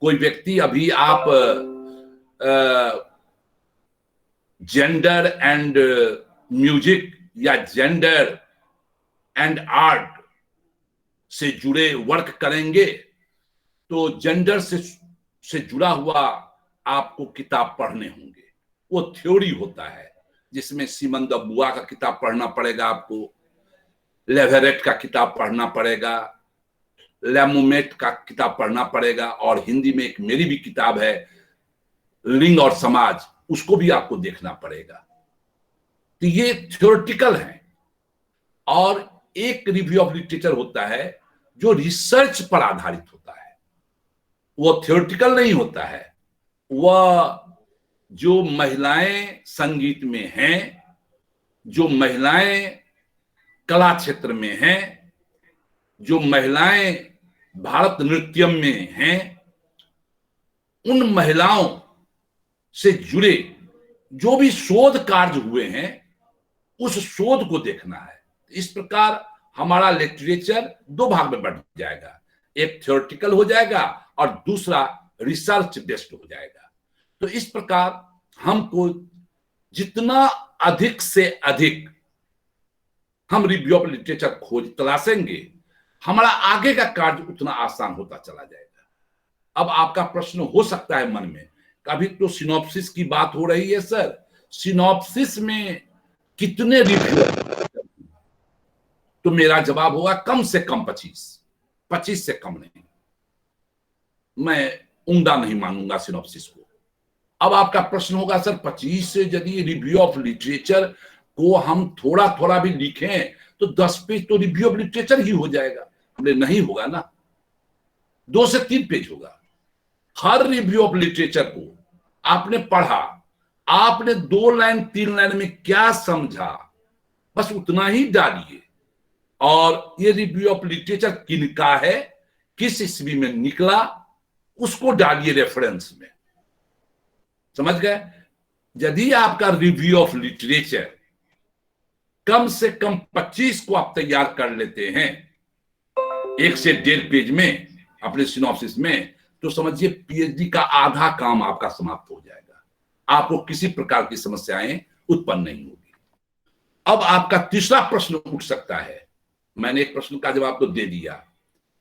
कोई व्यक्ति, अभी आप जेंडर एंड म्यूजिक या जेंडर एंड आर्ट से जुड़े वर्क करेंगे तो जेंडर से जुड़ा हुआ आपको किताब पढ़ने होंगे। वो थ्योरी होता है, जिसमें सीमन द बुआ का किताब पढ़ना पड़ेगा, आपको लेवेरेट का किताब पढ़ना पड़ेगा, लैमोमेट का किताब पढ़ना पड़ेगा, और हिंदी में एक मेरी भी किताब है, लिंग और समाज, उसको भी आपको देखना पड़ेगा। तो ये थ्योरेटिकल है। और एक रिव्यू ऑफ लिटरेचर होता है जो रिसर्च पर आधारित होता है। वो थ्योरेटिकल नहीं होता है। वह जो महिलाएं संगीत में हैं, जो महिलाएं कला क्षेत्र में हैं, जो महिलाएं भारत नृत्यम में हैं, उन महिलाओं से जुड़े जो भी शोध कार्य हुए हैं, उस शोध को देखना है। इस प्रकार हमारा लिटरेचर 2 भाग में बढ़ जाएगा। एक थ्योरेटिकल हो जाएगा और दूसरा रिसर्च बेस्ड हो जाएगा। तो इस प्रकार हमको जितना अधिक से अधिक हम रिव्यू ऑफ लिटरेचर खोज तलाशेंगे, हमारा आगे का कार्य उतना आसान होता चला जाएगा। अब आपका प्रश्न हो सकता है मन में, अभी तो सिनॉप्सिस की बात हो रही है सर, सिनॉप्सिस में कितने रिव्यू? तो मेरा जवाब होगा कम से कम 25 से कम नहीं। मैं उम्दा नहीं मानूंगा सिनॉप्सिस को। अब आपका प्रश्न होगा सर, 25 से यदि रिव्यू ऑफ लिटरेचर को हम थोड़ा थोड़ा भी लिखें तो 10 पेज तो रिव्यू ऑफ लिटरेचर ही हो जाएगा। हमने नहीं होगा ना, 2 से 3 पेज होगा। हर रिव्यू ऑफ लिटरेचर को आपने पढ़ा, आपने 2 लाइन 3 लाइन में क्या समझा, बस उतना ही डालिए। और ये रिव्यू ऑफ लिटरेचर किनका है, किस ईस्वी में निकला, उसको डालिए रेफरेंस में। समझ गए? यदि आपका रिव्यू ऑफ लिटरेचर कम से कम 25 को आप तैयार कर लेते हैं 1 से 1.5 पेज में, अपने सिनॉप्सिस में, तो समझिए पीएचडी का आधा काम आपका समाप्त हो जाएगा, आपको किसी प्रकार की समस्याएं उत्पन्न नहीं होगी। अब आपका तीसरा प्रश्न उठ सकता है, मैंने एक प्रश्न का जवाब तो दे दिया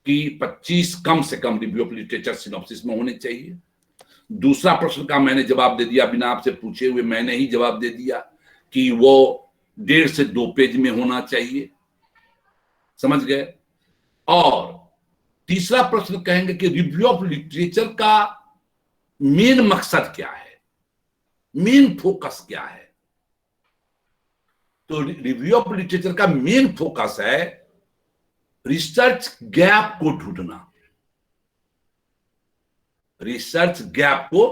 कि 25 कम से कम रिव्यू ऑफ लिटरेचर सिनॉप्सिस में होने चाहिए। दूसरा प्रश्न का मैंने जवाब दे दिया, बिना आपसे पूछे हुए मैंने ही जवाब दे दिया कि वो 1.5 से 2 पेज में होना चाहिए, समझ गए। और तीसरा प्रश्न कहेंगे कि रिव्यू ऑफ लिटरेचर का मेन मकसद क्या है, मेन फोकस क्या है। तो रिव्यू ऑफ लिटरेचर का मेन फोकस है रिसर्च गैप को ढूंढना, रिसर्च गैप को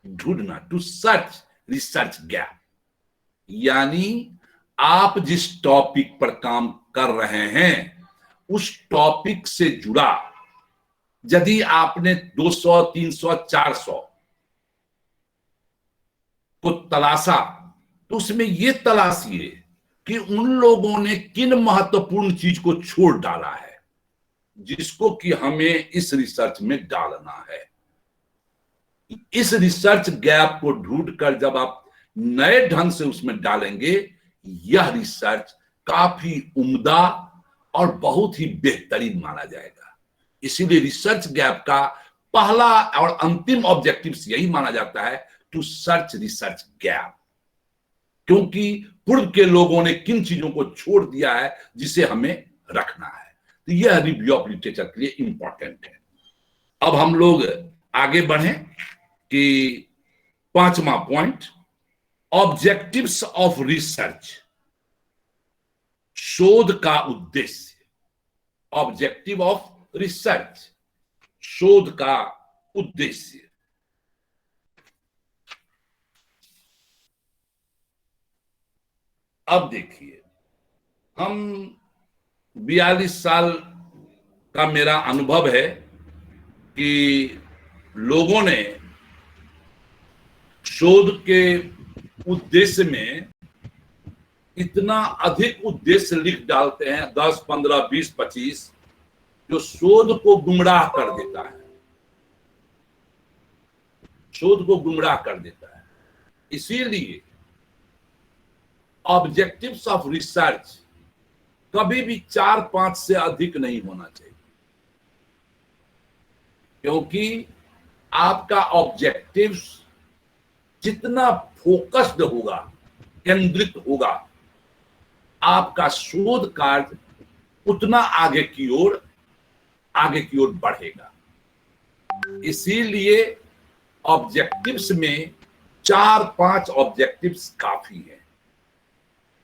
ढूंढना, टू सर्च रिसर्च गैप। यानी आप जिस टॉपिक पर काम कर रहे हैं उस टॉपिक से जुड़ा यदि आपने 200, 300, 400 को तलाशा, तो उसमें यह तलाशिए कि उन लोगों ने किन महत्वपूर्ण चीज को छोड़ डाला है जिसको कि हमें इस रिसर्च में डालना है। इस रिसर्च गैप को ढूंढकर जब आप नए ढंग से उसमें डालेंगे, यह रिसर्च काफी उम्दा और बहुत ही बेहतरीन माना जाएगा। इसीलिए रिसर्च गैप का पहला और अंतिम ऑब्जेक्टिव यही माना जाता है, टू सर्च रिसर्च गैप, क्योंकि पूर्व के लोगों ने किन चीजों को छोड़ दिया है जिसे हमें रखना है। तो यह रिव्यू ऑफ लिटरेचर के लिए इंपॉर्टेंट है। अब हम लोग आगे बढ़े कि 5वां पॉइंट, ऑब्जेक्टिव्स ऑफ रिसर्च, शोध का उद्देश्य। ऑब्जेक्टिव ऑफ रिसर्च, शोध का उद्देश्य। अब देखिए, हम 42 साल का मेरा अनुभव है कि लोगों ने शोध के उद्देश्य में इतना अधिक उद्देश्य लिख डालते हैं, 10, 15, 20, 25, जो शोध को गुमराह कर देता है, शोध को गुमराह कर देता है। इसीलिए ऑब्जेक्टिव्स ऑफ रिसर्च कभी भी 4-5 से अधिक नहीं होना चाहिए, क्योंकि आपका ऑब्जेक्टिव्स जितना फोकस्ड होगा, केंद्रित होगा, आपका शोध कार्य उतना आगे की ओर बढ़ेगा। इसीलिए ऑब्जेक्टिव्स में 4-5 ऑब्जेक्टिव्स काफी है।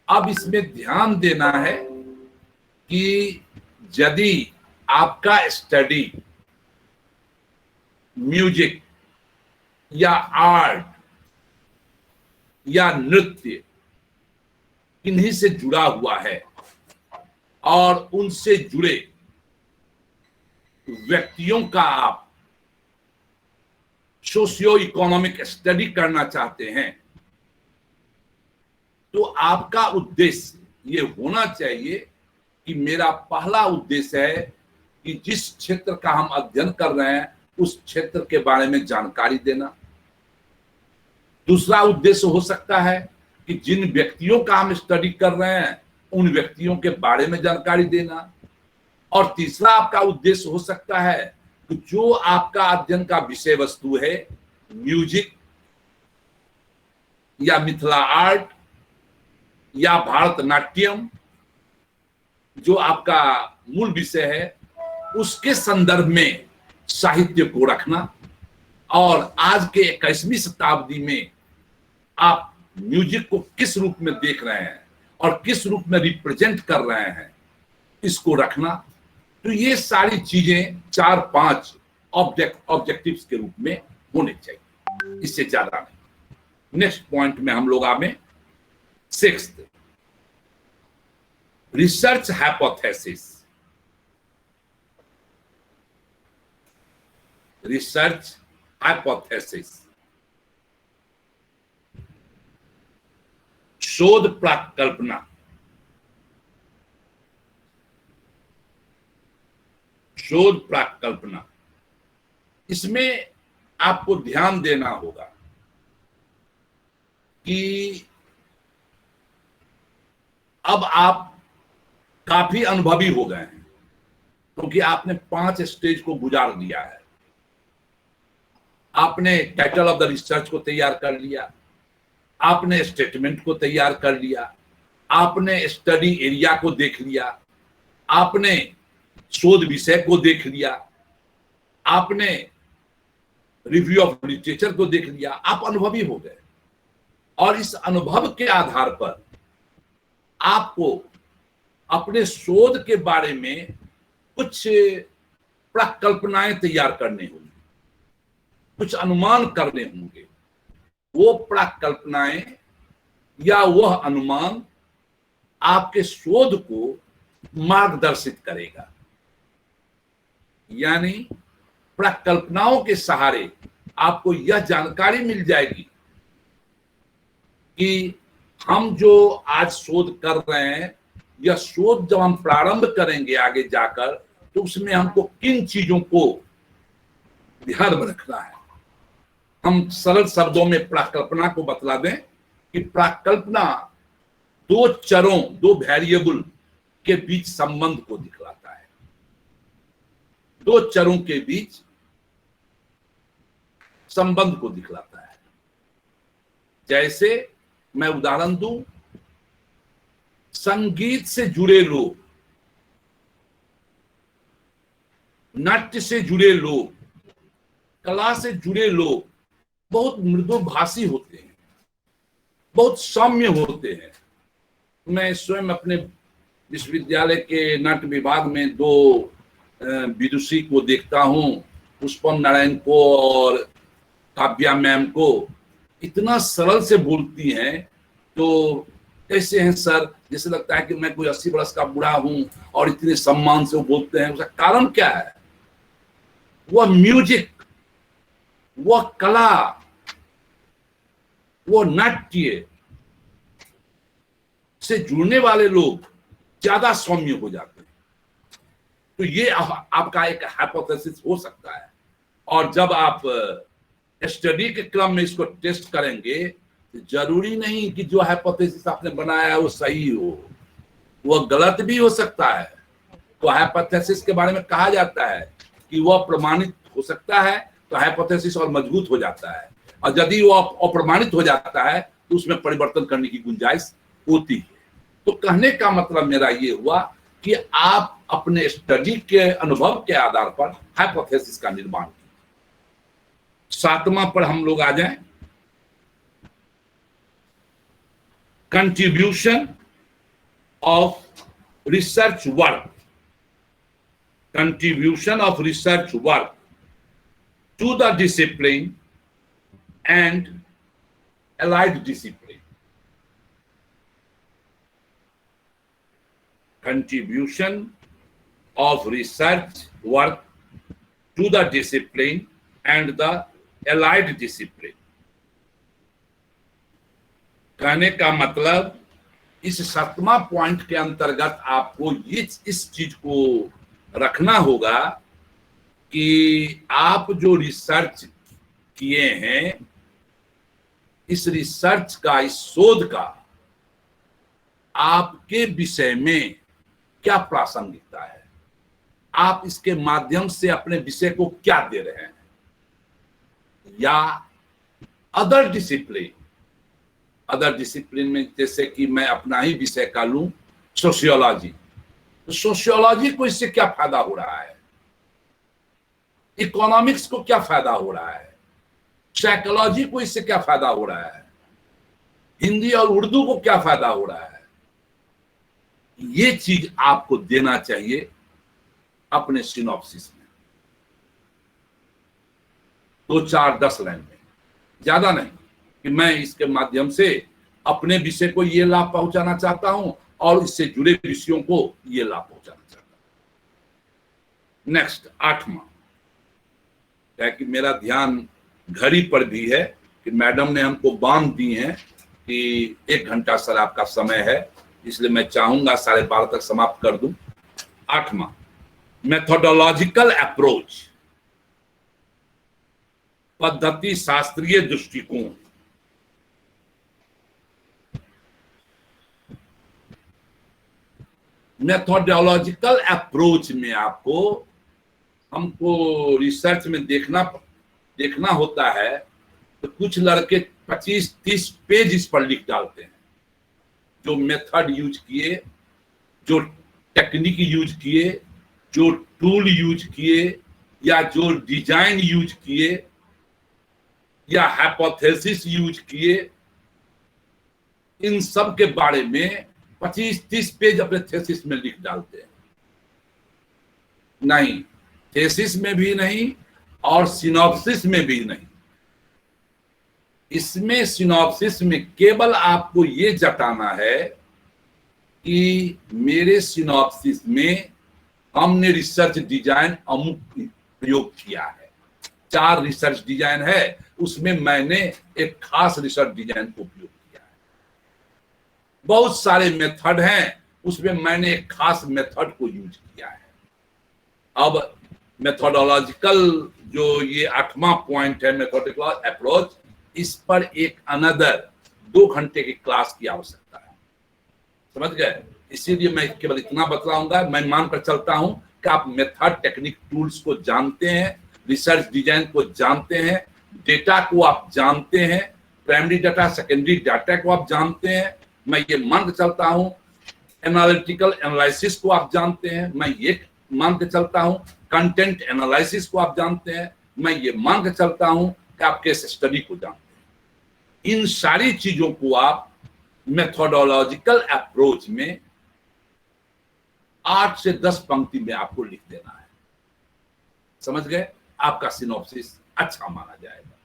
अब इसमें ध्यान देना है कि यदि आपका स्टडी म्यूजिक या आर्ट या नृत्य इन्हीं से जुड़ा हुआ है और उनसे जुड़े व्यक्तियों का आप सोशियो इकोनॉमिक स्टडी करना चाहते हैं, तो आपका उद्देश्य ये होना चाहिए कि मेरा पहला उद्देश्य है कि जिस क्षेत्र का हम अध्ययन कर रहे हैं उस क्षेत्र के बारे में जानकारी देना। दूसरा उद्देश्य हो सकता है कि जिन व्यक्तियों का हम स्टडी कर रहे हैं उन व्यक्तियों के बारे में जानकारी देना। और तीसरा आपका उद्देश्य हो सकता है कि जो आपका अध्ययन का विषय वस्तु है, म्यूजिक या मिथिला आर्ट या भारतनाट्यम, जो आपका मूल विषय है, उसके संदर्भ में साहित्य को रखना। और आज के 21वीं शताब्दी में आप म्यूजिक को किस रूप में देख रहे हैं और किस रूप में रिप्रेजेंट कर रहे हैं, इसको रखना। तो ये सारी चीजें 4-5 ऑब्जेक्टिव्स के रूप में होने चाहिए, इससे ज्यादा नहीं। नेक्स्ट पॉइंट में हम लोग आगे 6th, research hypothesis. Research hypothesis, शोध परिकल्पना। शोध प्राकल्पना, इसमें आपको ध्यान देना होगा कि अब आप काफी अनुभवी हो गए हैं, क्योंकि आपने 5 स्टेज को गुजार लिया है। आपने टाइटल ऑफ द रिसर्च को तैयार कर लिया, आपने स्टेटमेंट को तैयार कर लिया, आपने स्टडी एरिया को देख लिया, आपने शोध विषय को देख लिया, आपने रिव्यू ऑफ लिटरेचर को देख लिया। आप अनुभवी हो गए और इस अनुभव के आधार पर आपको अपने शोध के बारे में कुछ प्रकल्पनाएं तैयार करनी होंगी, कुछ अनुमान करने होंगे। वो प्रकल्पनाएं या वह अनुमान आपके शोध को मार्गदर्शित करेगा। यानी प्रकल्पनाओं के सहारे आपको यह जानकारी मिल जाएगी कि हम जो आज शोध कर रहे हैं, यह शोध जब हम प्रारंभ करेंगे आगे जाकर, तो उसमें हमको किन चीजों को ध्यान में रखना है। हम सरल शब्दों में प्रकल्पना को बतला दें कि प्रकल्पना 2 चरों, 2 वेरिएबल के बीच संबंध को दिखलाता है। 2 चरों के बीच संबंध को दिखलाता है। जैसे मैं उदाहरण दूं, संगीत से जुड़े लोग, नाट्य से जुड़े लोग, कला से जुड़े लोग बहुत मृदुभाषी होते हैं, बहुत सौम्य होते हैं। मैं स्वयं अपने विश्वविद्यालय के नाट्य विभाग में 2 विदुषी को देखता हूं, पुष्पम नारायण को और काव्या मैम को। इतना सरल से बोलती हैं, तो कैसे हैं सर, जैसे लगता है कि मैं कोई 80 बरस का बूढ़ा हूं, और इतने सम्मान से वो बोलते हैं। उसका कारण क्या है? वह म्यूजिक, वह कला, वो नाट्य से जुड़ने वाले लोग ज्यादा सौम्य हो जाते हैं। तो ये आपका एक हाइपोथेसिस हो सकता है। और जब आप स्टडी के क्रम में इसको टेस्ट करेंगे, तो जरूरी नहीं कि जो हाइपोथेसिस आपने बनाया है वो सही हो, वह गलत भी हो सकता है। तो हाइपोथेसिस के बारे में कहा जाता है कि वह प्रमाणित हो सकता है, तो हाइपोथेसिस और मजबूत हो जाता है, और यदि वो अप्रमाणित हो जाता है तो उसमें परिवर्तन करने की गुंजाइश होती है। तो कहने का मतलब मेरा ये हुआ कि आप अपने स्टडी के अनुभव के आधार पर हाइपोथेसिस का निर्माण कीजिए। 7वां पर हम लोग आ जाएं, contribution of research work, contribution of research work to the discipline and allied discipline. Contribution of research work to the discipline and the allied discipline. कहने का मतलब इस 7वां पॉइंट के अंतर्गत आपको इस चीज को रखना होगा कि आप जो रिसर्च किए हैं, इस रिसर्च का, इस शोध का आपके विषय में क्या प्रासंगिकता है, आप इसके माध्यम से अपने विषय को क्या दे रहे हैं। या अदर डिसिप्लिन में, जैसे कि मैं अपना ही विषय का लूं, सोशियोलॉजी, तो सोशियोलॉजी को इससे क्या फायदा हो रहा है, इकोनॉमिक्स को क्या फायदा हो रहा है, साइकोलॉजी को इससे क्या फायदा हो रहा है, हिंदी और उर्दू को क्या फायदा हो रहा है। ये चीज आपको देना चाहिए अपने सिनॉप्सिस में, 2, 4, 10 लाइन में, ज्यादा नहीं, कि मैं इसके माध्यम से अपने विषय को ये लाभ पहुंचाना चाहता हूं और इससे जुड़े विषयों को ये लाभ पहुंचाना चाहता हूं। नेक्स्ट 8वां, क्या कि मेरा ध्यान घड़ी पर भी है कि मैडम ने हमको बांध दी है कि 1 घंटा सर आपका समय है, इसलिए मैं चाहूंगा 12:30 तक समाप्त कर दूं। 8वां, मेथोडोलॉजिकल अप्रोच, पद्धति शास्त्रीय दृष्टिकोण। मेथोडोलॉजिकल अप्रोच में आपको हमको रिसर्च में देखना होता है, तो कुछ लड़के 25-30 पेज इस पर लिख डालते हैं, जो मेथड यूज किए, जो टेक्निक यूज किए, जो टूल यूज किए, या जो डिजाइन यूज किए, या हाइपोथेसिस यूज किए, इन सब के बारे में 25-30 पेज अपने थेसिस में लिख डालते हैं। नहीं, थेसिस में भी नहीं और सिनॉप्सिस में भी नहीं। इसमें सिनॉप्सिस में केवल आपको ये जताना है कि मेरे सिनॉप्सिस में हमने रिसर्च डिजाइन अमुक प्रयोग किया है, 4 रिसर्च डिजाइन है, उसमें मैंने एक खास रिसर्च डिजाइन को उपयोग किया है। बहुत सारे मेथड हैं, उसमें मैंने एक खास मेथड को यूज किया है। अब मेथोडोलॉजिकल जो ये 8वां पॉइंट है, मेथोडोलॉजिकल अप्रोच, इस पर एक अनदर 2 घंटे की क्लास की आवश्यकता है, समझ गए? इसीलिए मैं केवल इतना बतलाऊंगा। मैं मानकर चलता हूं कि आप मेथड, टेक्निक, टूल्स को जानते हैं, रिसर्च डिजाइन को जानते हैं, डेटा को आप जानते हैं, प्राइमरी डाटा, सेकेंडरी डाटा को आप जानते हैं। मैं ये मान के चलता हूं एनालिटिकल एनालिसिस को आप जानते हैं। मैं ये मान के चलता हूं कंटेंट एनालिसिस को आप जानते हैं। मैं ये मान के चलता हूं कि आप केस स्टडी को जानते हैं। इन सारी चीजों को आप मेथोडोलॉजिकल अप्रोच में 8 से 10 पंक्ति में आपको लिख देना है, समझ गए? आपका सिनॉप्सिस अच्छा माना जाएगा।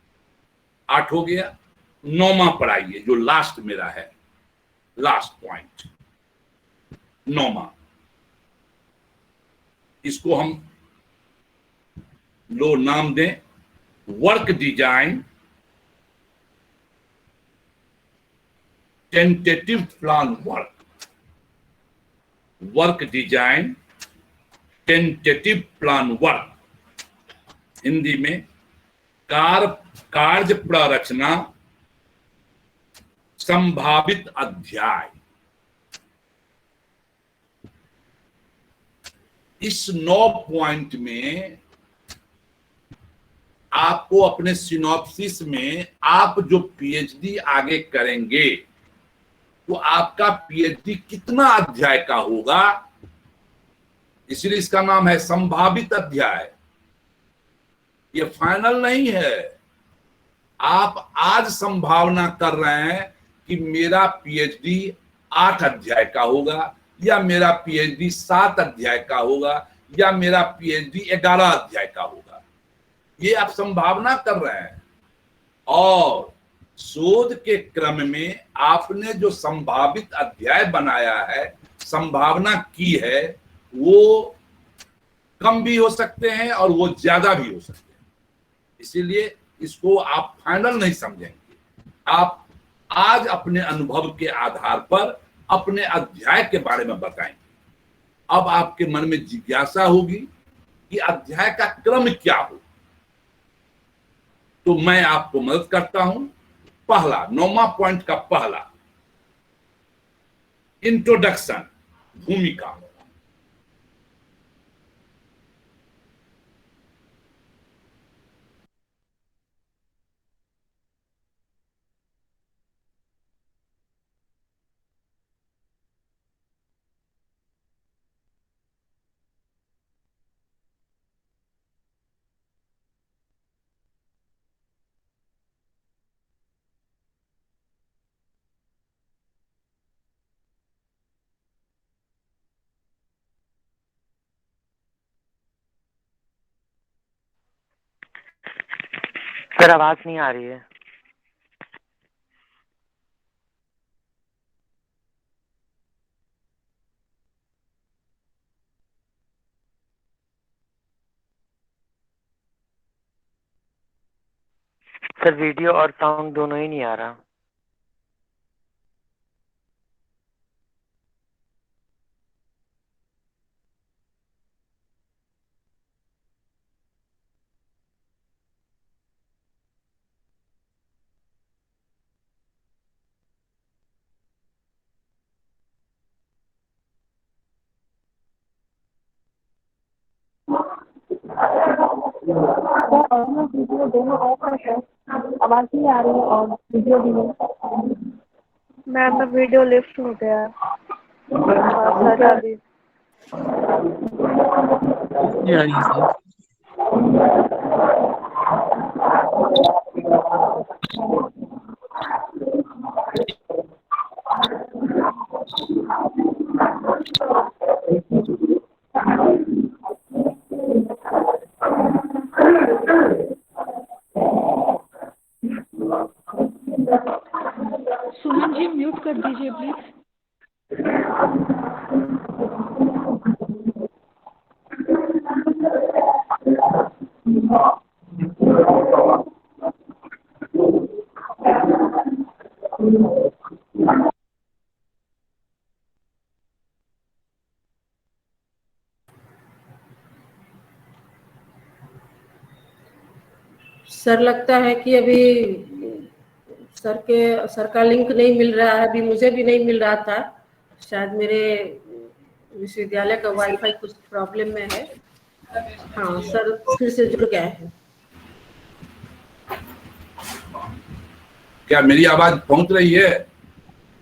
8 हो गया। 9वां पर आइए, जो लास्ट मेरा है, लास्ट पॉइंट 9वां। इसको हम लो नाम दें work design tentative plan work. Work design tentative plan work, Hindi में कार्य प्ररचना संभावित अध्याय। इस 9 पॉइंट में आपको अपने सिनॉप्सिस में आप जो पीएचडी आगे करेंगे, तो आपका पीएचडी कितना अध्याय का होगा, इसलिए इसका नाम है संभावित अध्याय। ये फाइनल नहीं है। आप आज संभावना कर रहे हैं कि मेरा पीएचडी 8 अध्याय का होगा, या मेरा पीएचडी 7 अध्याय का होगा, या मेरा पीएचडी 11 अध्याय का होगा। ये आप संभावना कर रहे हैं, और शोध के क्रम में आपने जो संभावित अध्याय बनाया है, संभावना की है, वो कम भी हो सकते हैं और वो ज्यादा भी हो सकते हैं। इसीलिए इसको आप फाइनल नहीं समझेंगे। आप आज अपने अनुभव के आधार पर अपने अध्याय के बारे में बताएंगे। अब आपके मन में जिज्ञासा होगी कि अध्याय का क्रम क्या हो, तो मैं आपको मदद करता हूं। पहला 9वां पॉइंट का पहला, इंट्रोडक्शन, भूमिका। सर आवाज नहीं आ रही है। सर वीडियो और साउंड दोनों ही नहीं आ रहा। ऑडियो वीडियो दोनों ऑफ है, आवाज नहीं आ रही है और वीडियो भी नहीं। मैम मैं वीडियो लिफ्ट हो गया सर अभी। नहीं आ रही है सर। सुमन जी म्यूट कर दीजिए प्लीज। सर लगता है कि अभी सर का लिंक नहीं मिल रहा है, अभी मुझे भी नहीं मिल रहा था। शायद मेरे विश्वविद्यालय का वाईफाई कुछ प्रॉब्लम में है। हाँ सर फिर से जुड़ गए हैं। क्या मेरी आवाज पहुंच रही है?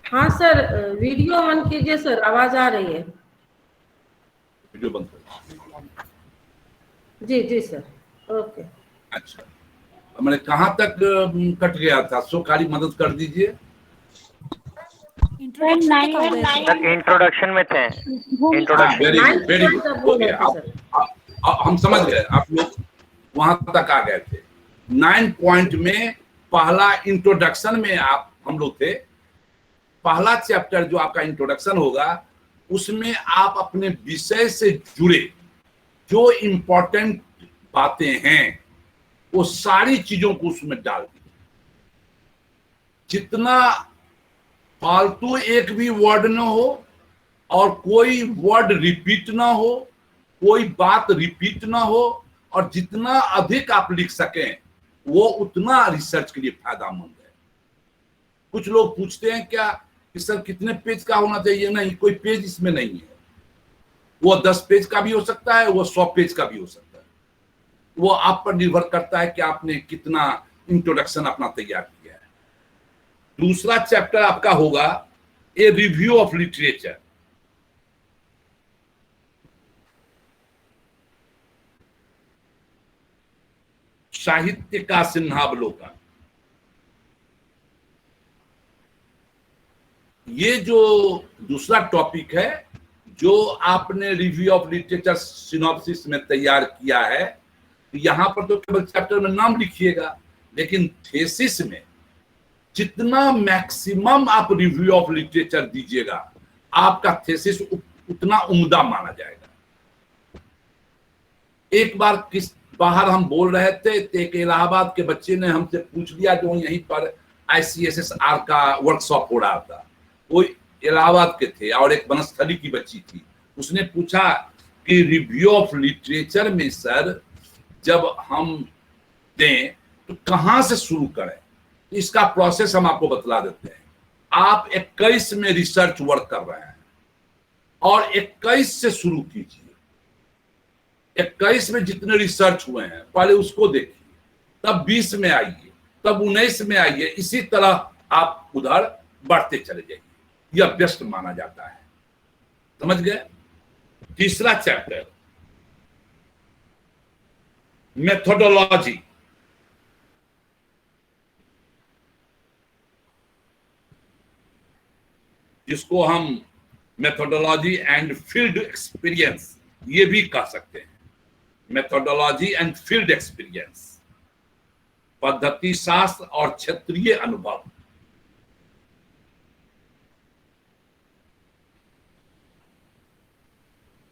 हाँ सर वीडियो ऑन कीजिए सर, आवाज आ रही है। वीडियो बंद कर। जी जी सर, ओके। अच्छा, मैंने कहाँ तक कट गया था? सो खाली मदद कर दीजिए। सर इंट्रोडक्शन में थे। Introduction. Very good, very good, हो गया। अब हम समझ गए, आप लोग वहां तक आ गए थे। 9 पॉइंट में पहला इंट्रोडक्शन में हम लोग थे। पहला चैप्टर जो आपका इंट्रोडक्शन होगा उसमें आप अपने विषय से जुड़े जो इम्पोर्टेंट बातें हैं वो सारी चीजों को उसमें डाल दीजिए। जितना फालतू एक भी वर्ड ना हो और कोई वर्ड रिपीट ना हो, कोई बात रिपीट ना हो, और जितना अधिक आप लिख सकें वो उतना रिसर्च के लिए फायदेमंद है। कुछ लोग पूछते हैं क्या कि सर कितने पेज का होना चाहिए? नहीं, कोई पेज इसमें नहीं है। वो 10 पेज का भी हो सकता है, वो 100 पेज का भी हो सकता है। वो आप पर निर्भर करता है कि आपने कितना इंट्रोडक्शन अपना तैयार किया है। दूसरा चैप्टर आपका होगा ए रिव्यू ऑफ लिटरेचर। साहित्य का सिन्हावलोकन। ये जो दूसरा टॉपिक है जो आपने रिव्यू ऑफ लिटरेचर सिनॉप्सिस में तैयार किया है, यहां पर तो केवल चैप्टर में नाम लिखिएगा, लेकिन थेसिस में जितना मैक्सिमम आप रिव्यू ऑफ लिटरेचर दीजिएगा आपका थेसिस उतना उम्दा माना जाएगा। एक बार बाहर हम बोल रहे थे, एक इलाहाबाद के बच्चे ने हमसे पूछ लिया, जो यहीं पर ICSSR का वर्कशॉप हो रहा था, वो इलाहाबाद के थे, और एक बनस्थली की बच्ची थी। उसने पूछा कि रिव्यू ऑफ लिटरेचर में सर जब हम दें तो कहाँ से शुरू करें? इसका प्रोसेस हम आपको बतला देते हैं। आप 21 में रिसर्च वर्क कर रहे हैं और 21 से शुरू कीजिए। 21 में जितने रिसर्च हुए हैं पहले उसको देखिए, तब 20 में आइए, तब 19 में आइए। इसी तरह आप उधर बढ़ते चले जाइए। यह बेस्ट माना जाता है। समझ गए? तीसरा चैप्टर मेथोडोलॉजी। जिसको हम मेथोडोलॉजी एंड फील्ड एक्सपीरियंस ये भी कह सकते हैं। मेथोडोलॉजी एंड फील्ड एक्सपीरियंस, पद्धति शास्त्र और क्षेत्रीय अनुभव।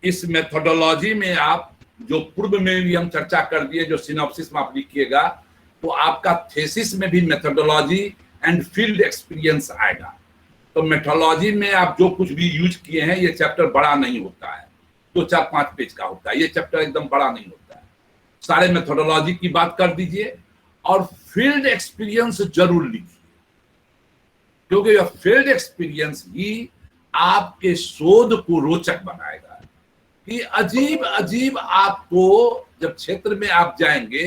इस मेथोडोलॉजी में आप जो पूर्व में भी हम चर्चा कर दिए, जो सिनॉप्सिस में आप लिखिएगा, तो आपका थेसिस में भी मेथोडोलॉजी एंड फील्ड एक्सपीरियंस आएगा। तो मेथोडोलॉजी में आप जो कुछ भी यूज किए हैं, ये चैप्टर बड़ा नहीं होता है, 2-4-5 पेज का होता है। ये चैप्टर एकदम बड़ा नहीं होता है। सारे मेथोडोलॉजी की बात कर दीजिए और फील्ड एक्सपीरियंस जरूर लिखिए, क्योंकि यह फील्ड एक्सपीरियंस ही आपके शोध को रोचक बनाएगा। कि अजीब अजीब आपको जब क्षेत्र में आप जाएंगे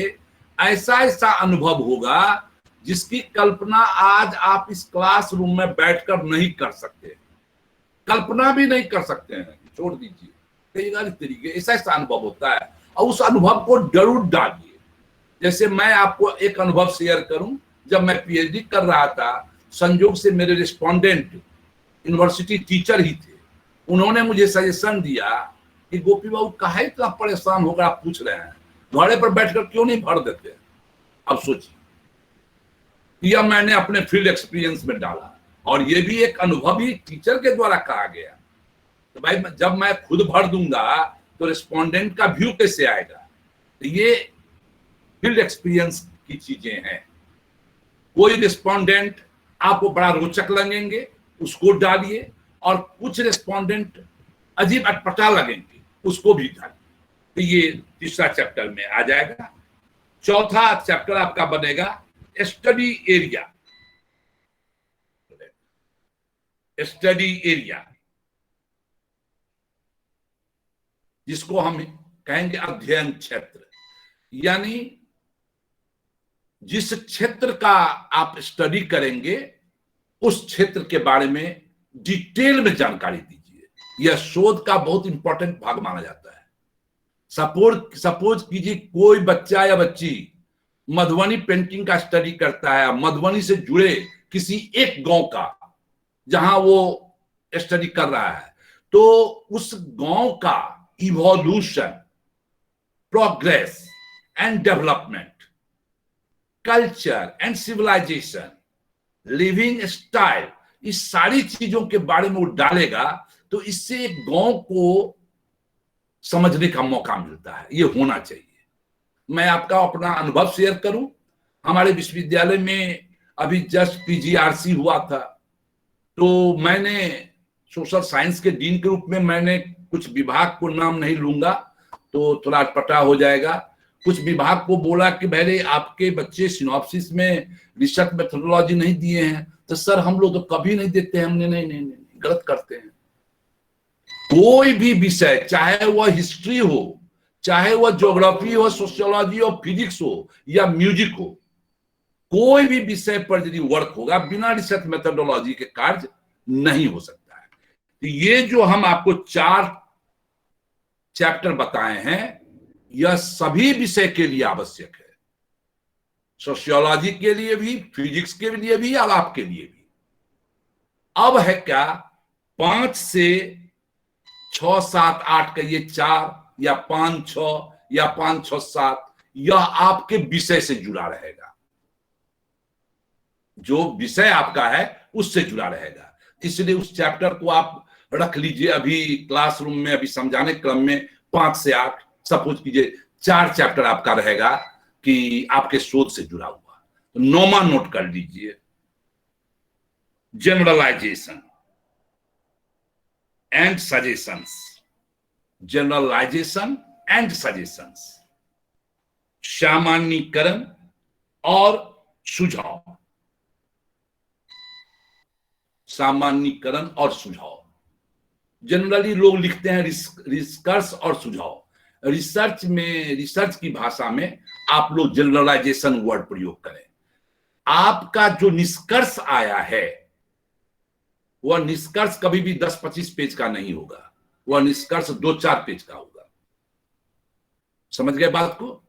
ऐसा ऐसा अनुभव होगा जिसकी कल्पना आज आप इस क्लासरूम में बैठकर नहीं कर सकते, कल्पना भी नहीं कर सकते हैं, छोड़ दीजिए। कई तरीके ऐसा ऐसा अनुभव होता है और उस अनुभव को जरूर डालिए। जैसे मैं आपको एक अनुभव शेयर करूं, जब मैं पीएचडी कर रहा था, संयोग से मेरे रिस्पोंडेंट यूनिवर्सिटी टीचर ही थे। उन्होंने मुझे सजेशन दिया कि गोपी बाबू काहे इतना परेशान होकर आप पूछ रहे हैं, घोड़े पर बैठकर क्यों नहीं भर देते। अब सोचिए, यह मैंने अपने फील्ड एक्सपीरियंस में डाला और ये भी एक अनुभवी टीचर के द्वारा कहा गया। तो भाई जब मैं खुद भर दूंगा तो रिस्पोंडेंट का व्यू कैसे आएगा। तो ये फील्ड एक्सपीरियंस की चीजें हैं। कोई रिस्पोंडेंट आपको बड़ा रोचक लगेंगे, उसको डालिए, और कुछ रिस्पोंडेंट अजीब अटपटा लगेंगे, उसको भी डालिए। तो ये तीसरा चैप्टर में आ जाएगा। चौथा चैप्टर आपका बनेगा स्टडी एरिया। स्टडी एरिया जिसको हम कहेंगे अध्ययन क्षेत्र, यानी जिस क्षेत्र का आप स्टडी करेंगे उस क्षेत्र के बारे में डिटेल में जानकारी दीजिए। यह शोध का बहुत इंपॉर्टेंट भाग माना जाता है। सपोज कीजिए कोई बच्चा या बच्ची मधुबनी पेंटिंग का स्टडी करता है, मधुबनी से जुड़े किसी एक गांव का जहां वो स्टडी कर रहा है, तो उस गांव का evolution, progress and development, culture and civilisation, living style, इस सारी चीजों के बारे में वो डालेगा, तो इससे एक गांव को समझने का मौका मिलता है। ये होना चाहिए। मैं आपका अपना अनुभव शेयर करूं, हमारे विश्वविद्यालय में अभी जस्ट पीजीआरसी हुआ था, तो मैंने सोशल साइंस के डीन के रूप में मैंने कुछ विभाग को नाम नहीं लूंगा तो थोड़ा अटपटा हो जाएगा, कुछ विभाग को बोला कि पहले आपके बच्चे सिनॉप्सिस में रिसर्च मेथोडोलॉजी नहीं दिए हैं। तो सर हम लोग तो कभी नहीं देते हैं। हमने नहीं, गलत करते हैं। कोई भी विषय, चाहे वह हिस्ट्री हो, चाहे वह ज्योग्राफी हो, सोशियोलॉजी हो, फिजिक्स हो या म्यूजिक हो, कोई भी विषय पर यदि वर्क होगा बिना रिसर्च मेथोडोलॉजी के कार्य नहीं हो सकता है। तो ये जो हम आपको 4 चैप्टर बताए हैं, यह सभी विषय के लिए आवश्यक है। सोशियोलॉजी के लिए भी, फिजिक्स के लिए भी और आपके लिए भी। अब है क्या, 5 से 6, 7, 8 का ये 4 या 5, 6 या 5, 6, 7, यह आपके विषय से जुड़ा रहेगा। जो विषय आपका है उससे जुड़ा रहेगा। इसलिए उस चैप्टर को आप रख लीजिए। अभी क्लासरूम में अभी समझाने क्रम में 5 से 8, सपोज कीजिए 4 चैप्टर आपका रहेगा कि आपके शोध से जुड़ा हुआ। तो 9वां नोट कर लीजिए, generalisation and suggestions. Generalisation and suggestions, सामान्यीकरण और सुझाव। सामान्यीकरण और सुझाव, जनरली लोग लिखते हैं रिसर्च और सुझाव। रिसर्च की भाषा में आप लोग जनरलाइजेशन वर्ड प्रयोग करें। आपका जो निष्कर्ष आया है वह निष्कर्ष कभी भी 10-25 पेज का नहीं होगा, वह निष्कर्ष 2-4 पेज का होगा। समझ गए बात को?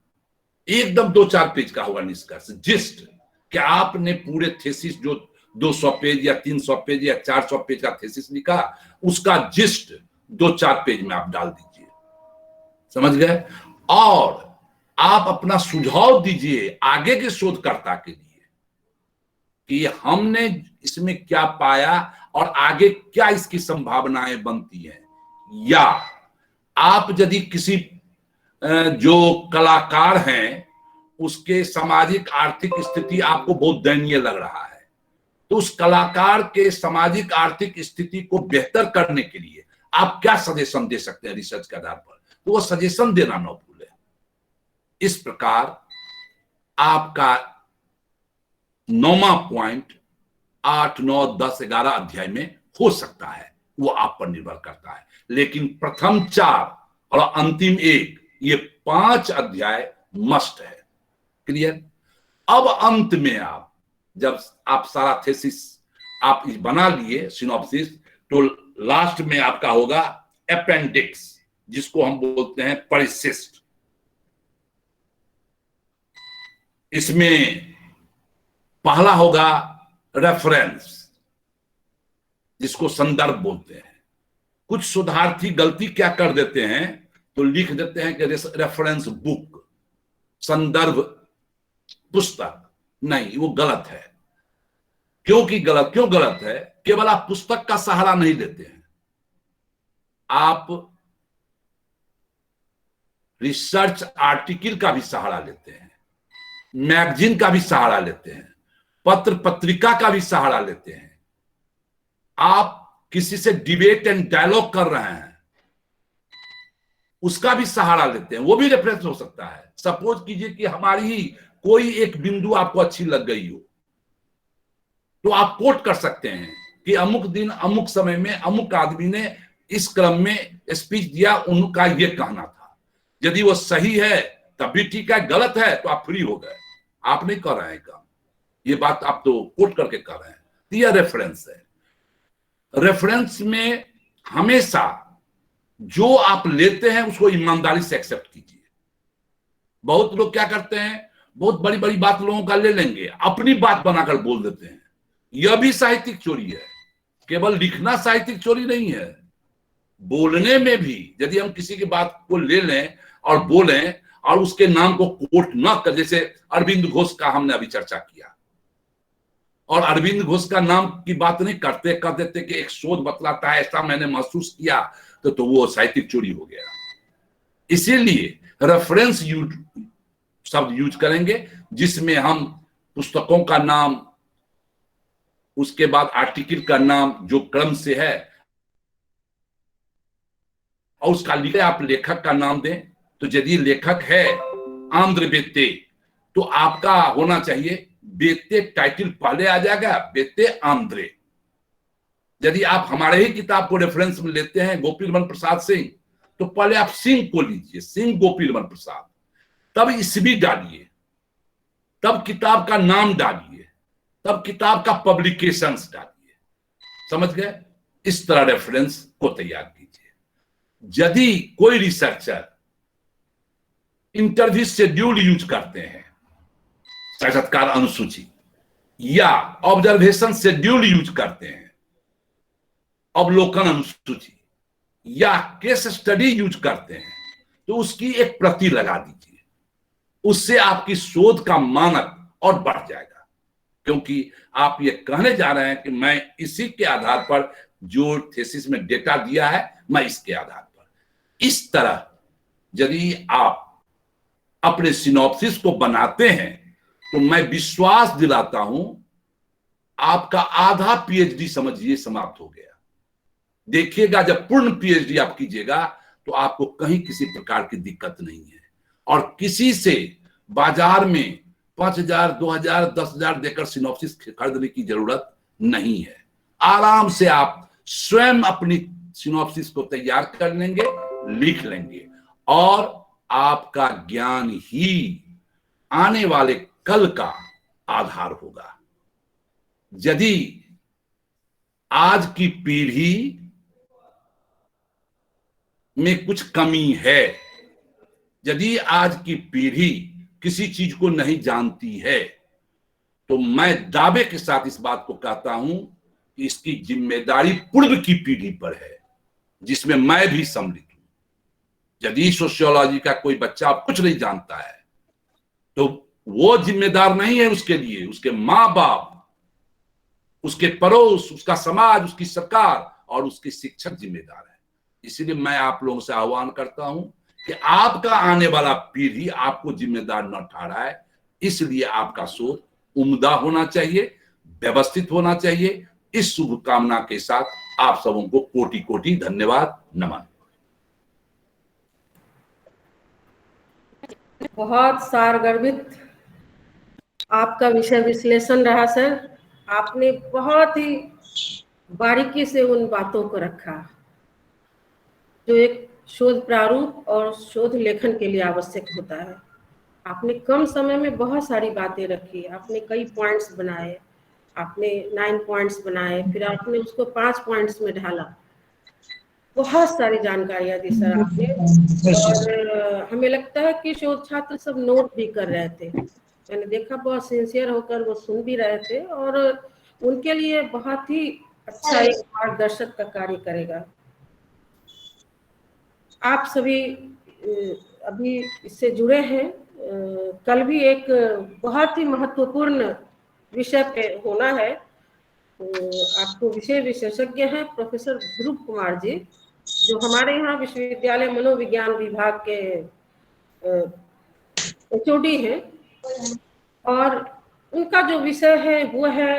एकदम 2-4 पेज का होगा निष्कर्ष। जिस्ट कि आपने पूरे थेसिस जो 200 पेज या 300 पेज या 400 पेज का थेसिस लिखा, उसका जिस्ट 2-4 पेज में आप डाल दीजिए। समझ गए? और आप अपना सुझाव दीजिए आगे के शोधकर्ता के लिए कि हमने इसमें क्या पाया और आगे क्या इसकी संभावनाएं बनती हैं। या आप यदि किसी जो कलाकार हैं उसके सामाजिक आर्थिक स्थिति आपको बहुत दयनीय लग रहा है, तो उस कलाकार के सामाजिक आर्थिक स्थिति को बेहतर करने के लिए आप क्या सजेशन दे सकते हैं रिसर्च के आधार पर, तो वो सजेशन देना न भूलें। इस प्रकार आपका 9वां पॉइंट 8, 9, 10, 11 अध्याय में हो सकता है, वो आप पर निर्भर करता है। लेकिन प्रथम 4 और अंतिम 1, ये 5 अध्याय मस्ट है। क्लियर। अब अंत में आप जब आप सारा थेसिस आप बना लिए सिनॉप्सिस, तो लास्ट में आपका होगा अपेंडिक्स, जिसको हम बोलते हैं परिशिष्ट। इसमें पहला होगा रेफरेंस, जिसको संदर्भ बोलते हैं। कुछ शोधार्थी गलती क्या कर देते हैं, तो लिख देते हैं कि रेफरेंस बुक, संदर्भ पुस्तक। नहीं, वो गलत है। क्यों गलत है? केवल आप पुस्तक का सहारा नहीं लेते हैं, आप रिसर्च आर्टिकल का भी सहारा लेते हैं, मैगजीन का भी सहारा लेते हैं, पत्र पत्रिका का भी सहारा लेते हैं। आप किसी से डिबेट एंड डायलॉग कर रहे हैं, उसका भी सहारा लेते हैं, वो भी रेफरेंस हो सकता है। सपोज कीजिए कि हमारी ही कोई एक बिंदु आपको अच्छी लग गई हो, तो आप कोट कर सकते हैं कि अमुक दिन अमुक समय में अमुक आदमी ने इस क्रम में स्पीच दिया, उनका ये कहना था। यदि वो सही है तब भी ठीक है, गलत है तो आप फ्री हो गए, आप नहीं कर रहे हैं काम। ये बात आप तो कोट करके कर रहे हैं, तो यह रेफरेंस है। रेफरेंस में हमेशा जो आप लेते हैं उसको ईमानदारी से एक्सेप्ट कीजिए। बहुत लोग क्या करते हैं, बहुत बड़ी बड़ी बात लोगों का ले लेंगे, अपनी बात बनाकर बोल देते हैं। यह भी साहित्यिक चोरी है। केवल लिखना साहित्यिक चोरी नहीं है, बोलने में भी यदि हम किसी की बात को ले लें और बोलें और उसके नाम को कोट न कर, जैसे अरविंद घोष का हमने अभी चर्चा किया, और अरविंद घोष का नाम की बात नहीं करते, कर देते कि एक शोध बतलाता है, ऐसा मैंने महसूस किया, तो वो साहित्यिक चोरी हो गया। इसीलिए रेफरेंस शब्द यूज करेंगे जिसमें हम पुस्तकों का नाम, उसके बाद आर्टिकल का नाम जो क्रम से है, और उसका लिखे आप लेखक का नाम दें। तो यदि लेखक है आंध्र बेत्ते, तो आपका होना चाहिए बेत्ते टाइटल पहले आ जाएगा, बेत्ते आंध्रे। यदि आप हमारे ही किताब को रेफरेंस में लेते हैं, गोपीलवन प्रसाद सिंह, तो पहले आप सिंह को लीजिए, सिंह गोपीलवन प्रसाद, तब ईस्वी डालिए, तब किताब का नाम डालिए, तब किताब का पब्लिकेशंस डालिए। समझ गए? इस तरह रेफरेंस को तैयार कीजिए। यदि कोई रिसर्चर इंटरव्यू शेड्यूल यूज करते हैं, साक्षात्कार अनुसूची, या ऑब्जर्वेशन शेड्यूल यूज करते हैं, अवलोकन अनुसूची, या केस स्टडी यूज करते हैं, तो उसकी एक प्रति लगा दीजिए। उससे आपकी शोध का मानक और बढ़ जाएगा, क्योंकि आप ये कहने जा रहे हैं कि मैं इसी के आधार पर जो थीसिस में डेटा दिया है, मैं इसके आधार पर। इस तरह यदि आप अपने सिनॉप्सिस को बनाते हैं, तो मैं विश्वास दिलाता हूं आपका आधा पीएचडी समझिए समाप्त हो गया। देखिएगा जब पूर्ण पीएचडी आप कीजिएगा, तो आपको कहीं किसी प्रकार की दिक्कत नहीं है, और किसी से बाजार में 5,000, 2,000, 10,000 देकर सिनॉप्सिस खरीदने की जरूरत नहीं है। आराम से आप स्वयं अपनी सिनॉप्सिस को तैयार कर लेंगे, लिख लेंगे, और आपका ज्ञान ही आने वाले कल का आधार होगा। यदि आज की पीढ़ी में कुछ कमी है, यदि आज की पीढ़ी किसी चीज को नहीं जानती है, तो मैं दावे के साथ इस बात को कहता हूं कि इसकी जिम्मेदारी पूर्व की पीढ़ी पर है, जिसमें मैं भी सम्मिलित हूं। यदि सोशियोलॉजी का कोई बच्चा कुछ नहीं जानता है, तो वो जिम्मेदार नहीं है उसके लिए, उसके माँ बाप, उसके पड़ोस, उसका समाज, उसकी सरकार और उसके शिक्षक जिम्मेदार है। इसीलिए मैं आप लोगों से आह्वान करता हूं कि आपका आने वाला पीढ़ी आपको जिम्मेदार न ठहराए, इसलिए आपका शोध उम्दा होना चाहिए, व्यवस्थित होना चाहिए। इस शुभकामना के साथ आप सबों को कोटि कोटि धन्यवाद, नमन। बहुत सारगर्भित आपका विषय विश्लेषण रहा सर। आपने बहुत ही बारीकी से उन बातों को रखा जो एक शोध प्रारूप और शोध लेखन के लिए आवश्यक होता है। आपने कम समय में बहुत सारी बातें रखी, आपने कई पॉइंट्स बनाए, आपने 9 पॉइंट्स बनाए, फिर आपने उसको 5 पॉइंट्स में ढाला। बहुत सारी जानकारियां दी सर आपने। और हमें लगता है कि शोध छात्र सब नोट भी कर रहे थे। मैंने देखा बहुत सिंसियर होकर वो सुन भी रहे थे, और उनके लिए बहुत ही अच्छा एक मार्गदर्शक का कार्य करेगा। आप सभी अभी इससे जुड़े हैं। कल भी एक बहुत ही महत्वपूर्ण विषय पे होना है। आपको विषय विशेषज्ञ हैं प्रोफेसर ध्रुव कुमार जी, जो हमारे यहाँ विश्वविद्यालय मनोविज्ञान विभाग के एचओडी हैं, और उनका जो विषय है वो है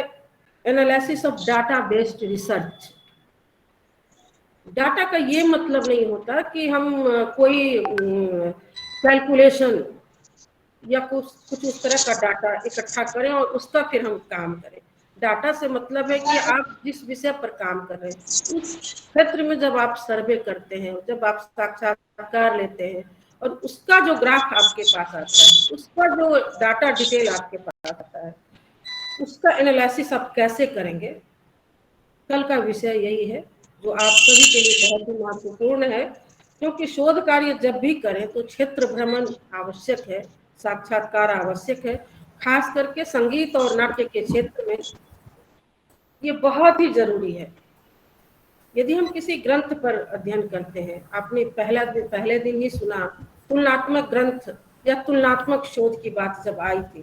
analysis of data based research. Data का ये मतलब नहीं होता कि हम कोई कैलकुलेशन या कुछ उस तरह का डाटा इकट्ठा करें और उसका फिर हम काम करें। डाटा से मतलब है कि आप जिस विषय पर काम कर रहे हैं उस क्षेत्र में जब आप सर्वे करते हैं, जब आप साक्षात्कार लेते हैं और उसका जो ग्राफ आपके पास आता है, उसका जो डाटा डिटेल आपके पास आता है, उसका एनालिसिस आप कैसे करेंगे, कल का विषय यही है, जो आप सभी के लिए बहुत ही महत्वपूर्ण है। क्योंकि शोध कार्य जब भी करें तो क्षेत्र भ्रमण आवश्यक है, साक्षात्कार आवश्यक है, खास करके संगीत और नाट्य के क्षेत्र में ये बहुत ही जरूरी है। यदि हम किसी ग्रंथ पर अध्ययन करते हैं, आपने पहले दिन ही सुना तुलनात्मक ग्रंथ या तुलनात्मक शोध की बात जब आई थी,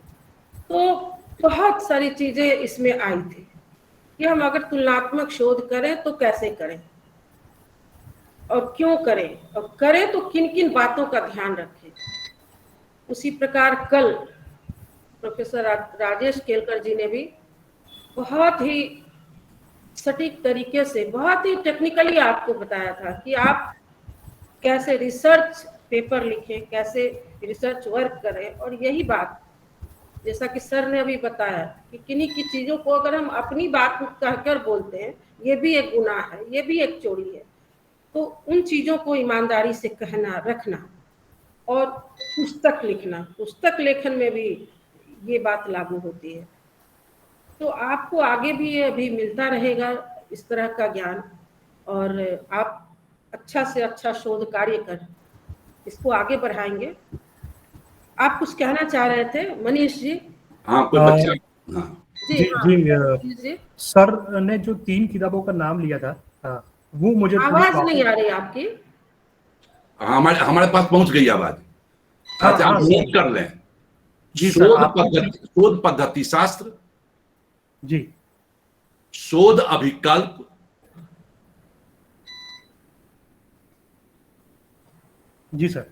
तो बहुत सारी चीजें इसमें आई थी कि हम अगर तुलनात्मक शोध करें तो कैसे करें और क्यों करें, और करें तो किन किन बातों का ध्यान रखें। उसी प्रकार कल प्रोफेसर राजेश केलकर जी ने भी बहुत ही सटीक तरीके से, बहुत ही टेक्निकली आपको बताया था कि आप कैसे रिसर्च पेपर लिखें, कैसे रिसर्च वर्क करें। और यही बात, जैसा कि सर ने अभी बताया कि किन्हीं की चीज़ों को अगर हम अपनी बात कहकर बोलते हैं, ये भी एक गुनाह है, ये भी एक चोरी है। तो उन चीज़ों को ईमानदारी से कहना, रखना और पुस्तक लिखना, पुस्तक लेखन में भी ये बात लागू होती है। तो आपको आगे भी ये अभी मिलता रहेगा इस तरह का ज्ञान, और आप अच्छा से अच्छा शोध कार्य कर इसको आगे बढ़ाएंगे। आप कुछ कहना चाह रहे थे मनीष जी? हाँ, कोई बच्चा? हाँ जी जी, सर ने जो 3 किताबों का नाम लिया था वो मुझे आवाज नहीं आ रही आपकी। हमारे पास पहुंच गई आवाज। अच्छा, आप नोट कर लें। शोध पद्धति शास्त्र जी, शोध अभिकल्प, जी सर,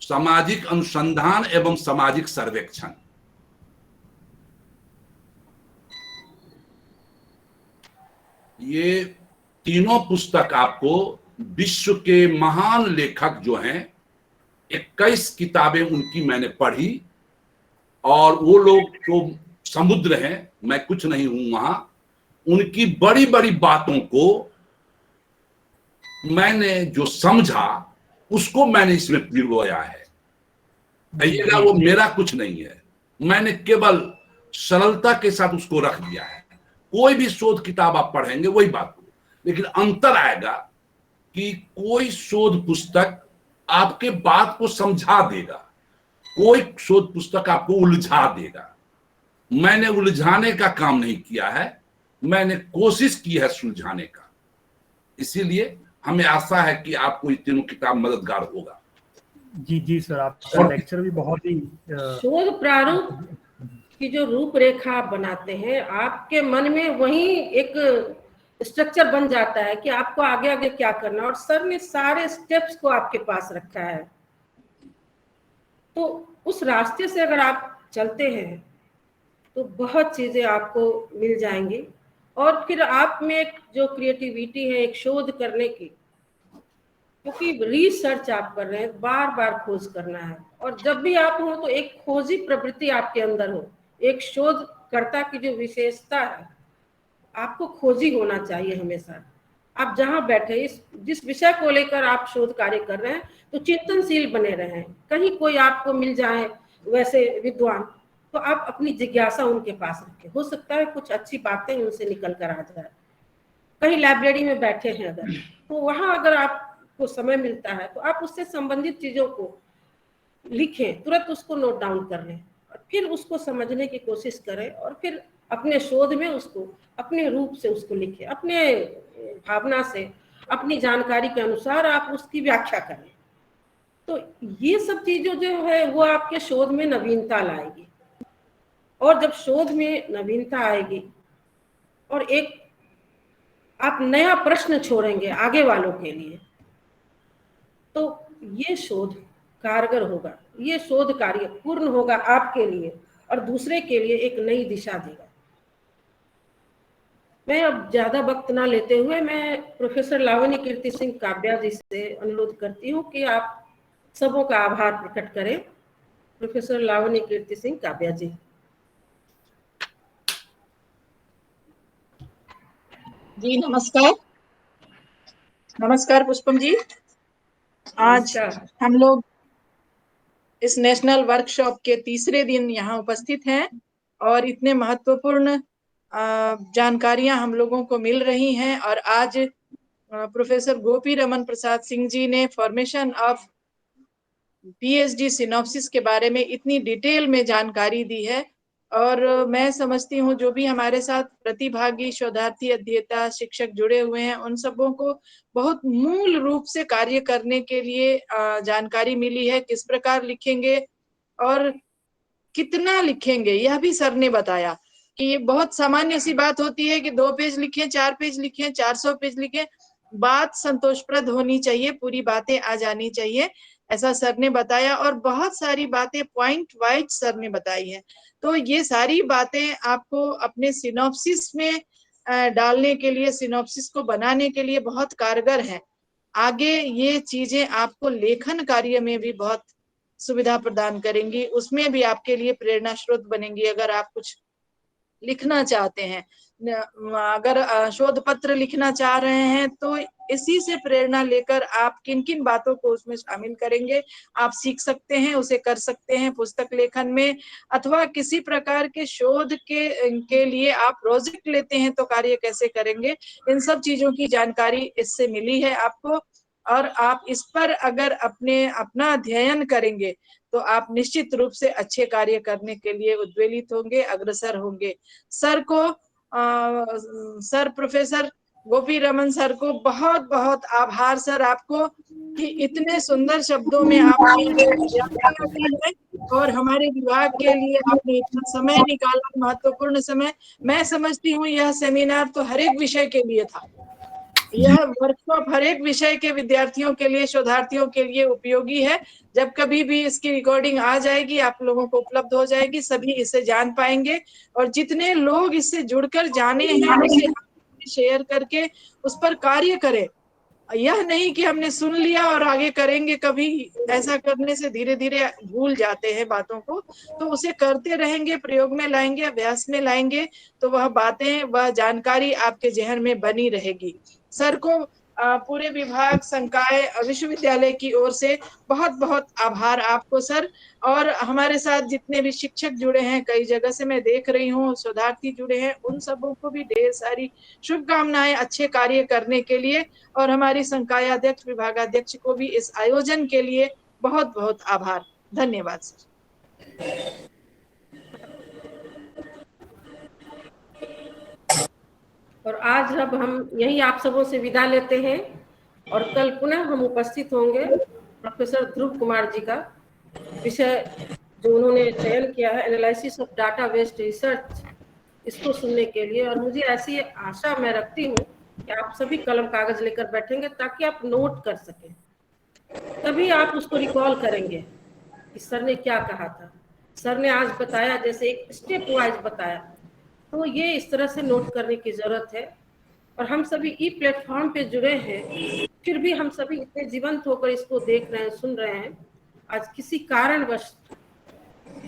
सामाजिक अनुसंधान एवं सामाजिक सर्वेक्षण। ये तीनों पुस्तक आपको विश्व के महान लेखक जो हैं, 21 किताबें उनकी मैंने पढ़ी, और वो लोग तो समुद्र हैं, मैं कुछ नहीं हूं वहां। उनकी बड़ी बड़ी बातों को मैंने जो समझा उसको मैंने इसमें पिरोया है। कहिएगा वो मेरा कुछ नहीं है, मैंने केवल सरलता के साथ उसको रख दिया है। कोई भी शोध किताब आप पढ़ेंगे वही बात हो, लेकिन अंतर आएगा कि कोई शोध पुस्तक आपके बात को समझा देगा, कोई शोध पुस्तक आपको उलझा देगा। मैंने उलझाने का काम नहीं किया है, मैंने कोशिश की है सुलझाने का। इसीलिए हमें आशा है कि आपको ये तीनों किताब मददगार होगा। जी जी सर, आपका लेक्चर भी बहुत ही शोध प्रारूप की जो रूपरेखा बनाते हैं, आपके मन में वही एक स्ट्रक्चर बन जाता है कि आपको आगे आगे क्या करना, और सर ने सारे स्टेप्स को आपके पास रखा है। तो उस रास्ते से अगर आप चलते हैं तो बहुत चीजें आपको मिल जाएंगी, और फिर आप में एक जो क्रिएटिविटी है एक शोध करने की, क्योंकि रिसर्च आप कर रहे हैं, बार बार खोज करना है, और जब भी आप हो तो एक खोजी प्रवृत्ति आपके अंदर हो। एक शोधकर्ता की जो विशेषता है, आपको खोजी होना चाहिए हमेशा। आप जहां बैठे, जिस विषय को लेकर आप शोध कार्य कर रहे हैं, तो चिंतनशील बने रहें। कहीं कोई आपको मिल जाए वैसे विद्वान, तो आप अपनी जिज्ञासा उनके पास रखें। हो सकता है कुछ अच्छी बातें उनसे निकल कर आ जाए। कहीं लाइब्रेरी में बैठे हैं अगर, तो वहाँ अगर आपको समय मिलता है तो आप उससे संबंधित चीज़ों को लिखें, तुरंत उसको नोट डाउन कर लें और फिर उसको समझने की कोशिश करें और फिर अपने शोध में उसको अपने रूप से उसको लिखें, अपने भावना से, अपनी जानकारी के अनुसार आप उसकी व्याख्या करें। तो ये सब चीज़ें जो है वो आपके शोध में नवीनता लाएगी, और जब शोध में नवीनता आएगी और एक आप नया प्रश्न छोड़ेंगे आगे वालों के लिए, तो ये शोध कारगर होगा, ये शोध कार्य पूर्ण होगा आपके लिए और दूसरे के लिए एक नई दिशा देगा। मैं अब ज्यादा वक्त ना लेते हुए मैं प्रोफेसर लावनी कीर्ति सिंह काव्या जी से अनुरोध करती हूँ कि आप सबों का आभार प्रकट करें। प्रोफेसर लावनी कीर्ति सिंह काव्या जी। जी नमस्कार। नमस्कार पुष्पम जी। आज हम लोग इस नेशनल वर्कशॉप के तीसरे दिन यहाँ उपस्थित हैं और इतने महत्वपूर्ण जानकारियां हम लोगों को मिल रही हैं। और आज प्रोफेसर गोपी रमन प्रसाद सिंह जी ने फॉर्मेशन ऑफ पीएचडी सिनॉप्सिस के बारे में इतनी डिटेल में जानकारी दी है। और मैं समझती हूँ जो भी हमारे साथ प्रतिभागी शोधार्थी अध्येता शिक्षक जुड़े हुए हैं उन सबों को बहुत मूल रूप से कार्य करने के लिए जानकारी मिली है। किस प्रकार लिखेंगे और कितना लिखेंगे यह भी सर ने बताया कि ये बहुत सामान्य सी बात होती है कि 2 पेज लिखें, 4 पेज लिखें, 400 पेज लिखें। बात संतोषप्रद होनी चाहिए, पूरी बातें आ जानी चाहिए, ऐसा सर ने बताया। और बहुत सारी बातें पॉइंट वाइज सर ने बताई है। तो ये सारी बातें आपको अपने सिनॉप्सिस में डालने के लिए, सिनॉप्सिस को बनाने के लिए बहुत कारगर है। आगे ये चीजें आपको लेखन कार्य में भी बहुत सुविधा प्रदान करेंगी, उसमें भी आपके लिए प्रेरणा स्रोत बनेंगी। अगर आप कुछ लिखना चाहते हैं, अगर शोध पत्र लिखना चाह रहे हैं तो इसी से प्रेरणा लेकर आप किन किन बातों को उसमें शामिल करेंगे आप सीख सकते हैं, उसे कर सकते हैं पुस्तक लेखन में। अथवा किसी प्रकार के शोध के लिए आप प्रोजेक्ट लेते हैं तो कार्य कैसे करेंगे, इन सब चीजों की जानकारी इससे मिली है आपको। और आप इस पर अगर अपना अध्ययन करेंगे तो आप निश्चित रूप से अच्छे कार्य करने के लिए उद्वेलित होंगे, अग्रसर होंगे। सर को सर प्रोफेसर गोपी रमन सर को बहुत बहुत आभार सर आपको कि इतने सुंदर शब्दों में आपने व्याख्या की है और हमारे विभाग के लिए आपने इतना समय निकाला, महत्वपूर्ण समय। मैं समझती हूँ यह सेमिनार तो हर एक विषय के लिए था, यह वर्कशॉप हर एक विषय के विद्यार्थियों के लिए, शोधार्थियों के लिए उपयोगी है। जब कभी भी इसकी रिकॉर्डिंग आ जाएगी आप लोगों को उपलब्ध हो जाएगी, सभी इसे जान पाएंगे। और जितने लोग इससे जुड़कर जाने हैं उसे शेयर करके उस पर कार्य करें। यह नहीं कि हमने सुन लिया और आगे करेंगे, कभी ऐसा करने से धीरे धीरे भूल जाते हैं बातों को। तो उसे करते रहेंगे, प्रयोग में लाएंगे, अभ्यास में लाएंगे तो वह बातें, वह जानकारी आपके जहन में बनी रहेगी। सर को पूरे विभाग, संकाय, विश्वविद्यालय की ओर से बहुत बहुत आभार आपको सर। और हमारे साथ जितने भी शिक्षक जुड़े हैं, कई जगह से मैं देख रही हूँ शोधार्थी जुड़े हैं, उन सबों को भी ढेर सारी शुभकामनाएं अच्छे कार्य करने के लिए। और हमारी संकाय अध्यक्ष, विभागाध्यक्ष को भी इस आयोजन के लिए बहुत बहुत आभार। धन्यवाद सर। और आज अब हम यही आप सबों से विदा लेते हैं और कल पुनः हम उपस्थित होंगे प्रोफेसर ध्रुव कुमार जी का विषय जो उन्होंने चयन किया है, analysis of data based research, इसको सुनने के लिए। और मुझे ऐसी आशा मैं रखती हूँ कि आप सभी कलम कागज लेकर बैठेंगे ताकि आप नोट कर सकें, तभी आप उसको रिकॉल करेंगे कि सर ने क्या कहा था, सर ने आज बताया, जैसे एक स्टेप वाइज बताया। तो ये इस तरह से नोट करने की जरूरत है। और हम सभी ई प्लेटफॉर्म पे जुड़े हैं, फिर भी हम सभी इतने जीवंत होकर इसको देख रहे हैं, सुन रहे हैं। आज किसी कारणवश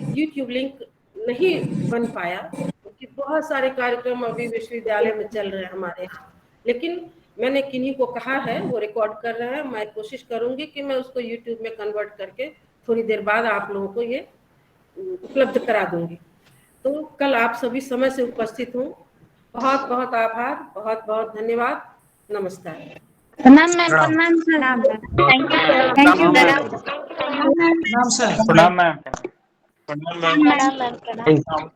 यूट्यूब लिंक नहीं बन पाया क्योंकि बहुत सारे कार्यक्रम अभी विश्वविद्यालय में चल रहे हैं हमारे यहाँ, लेकिन मैंने किन्हीं को कहा है, वो रिकॉर्ड कर रहे हैं। मैं कोशिश करूंगी कि मैं उसको यूट्यूब में कन्वर्ट करके थोड़ी देर बाद आप लोगों को ये उपलब्ध करा दूंगी। तो कल आप सभी समय से उपस्थित हों। बहुत बहुत आभार, बहुत बहुत धन्यवाद। नमस्कार। प्रणाम मैम, प्रणाम सर, थैंक यू मैडम। प्रणाम मैम। प्रणाम मैम, प्रणाम।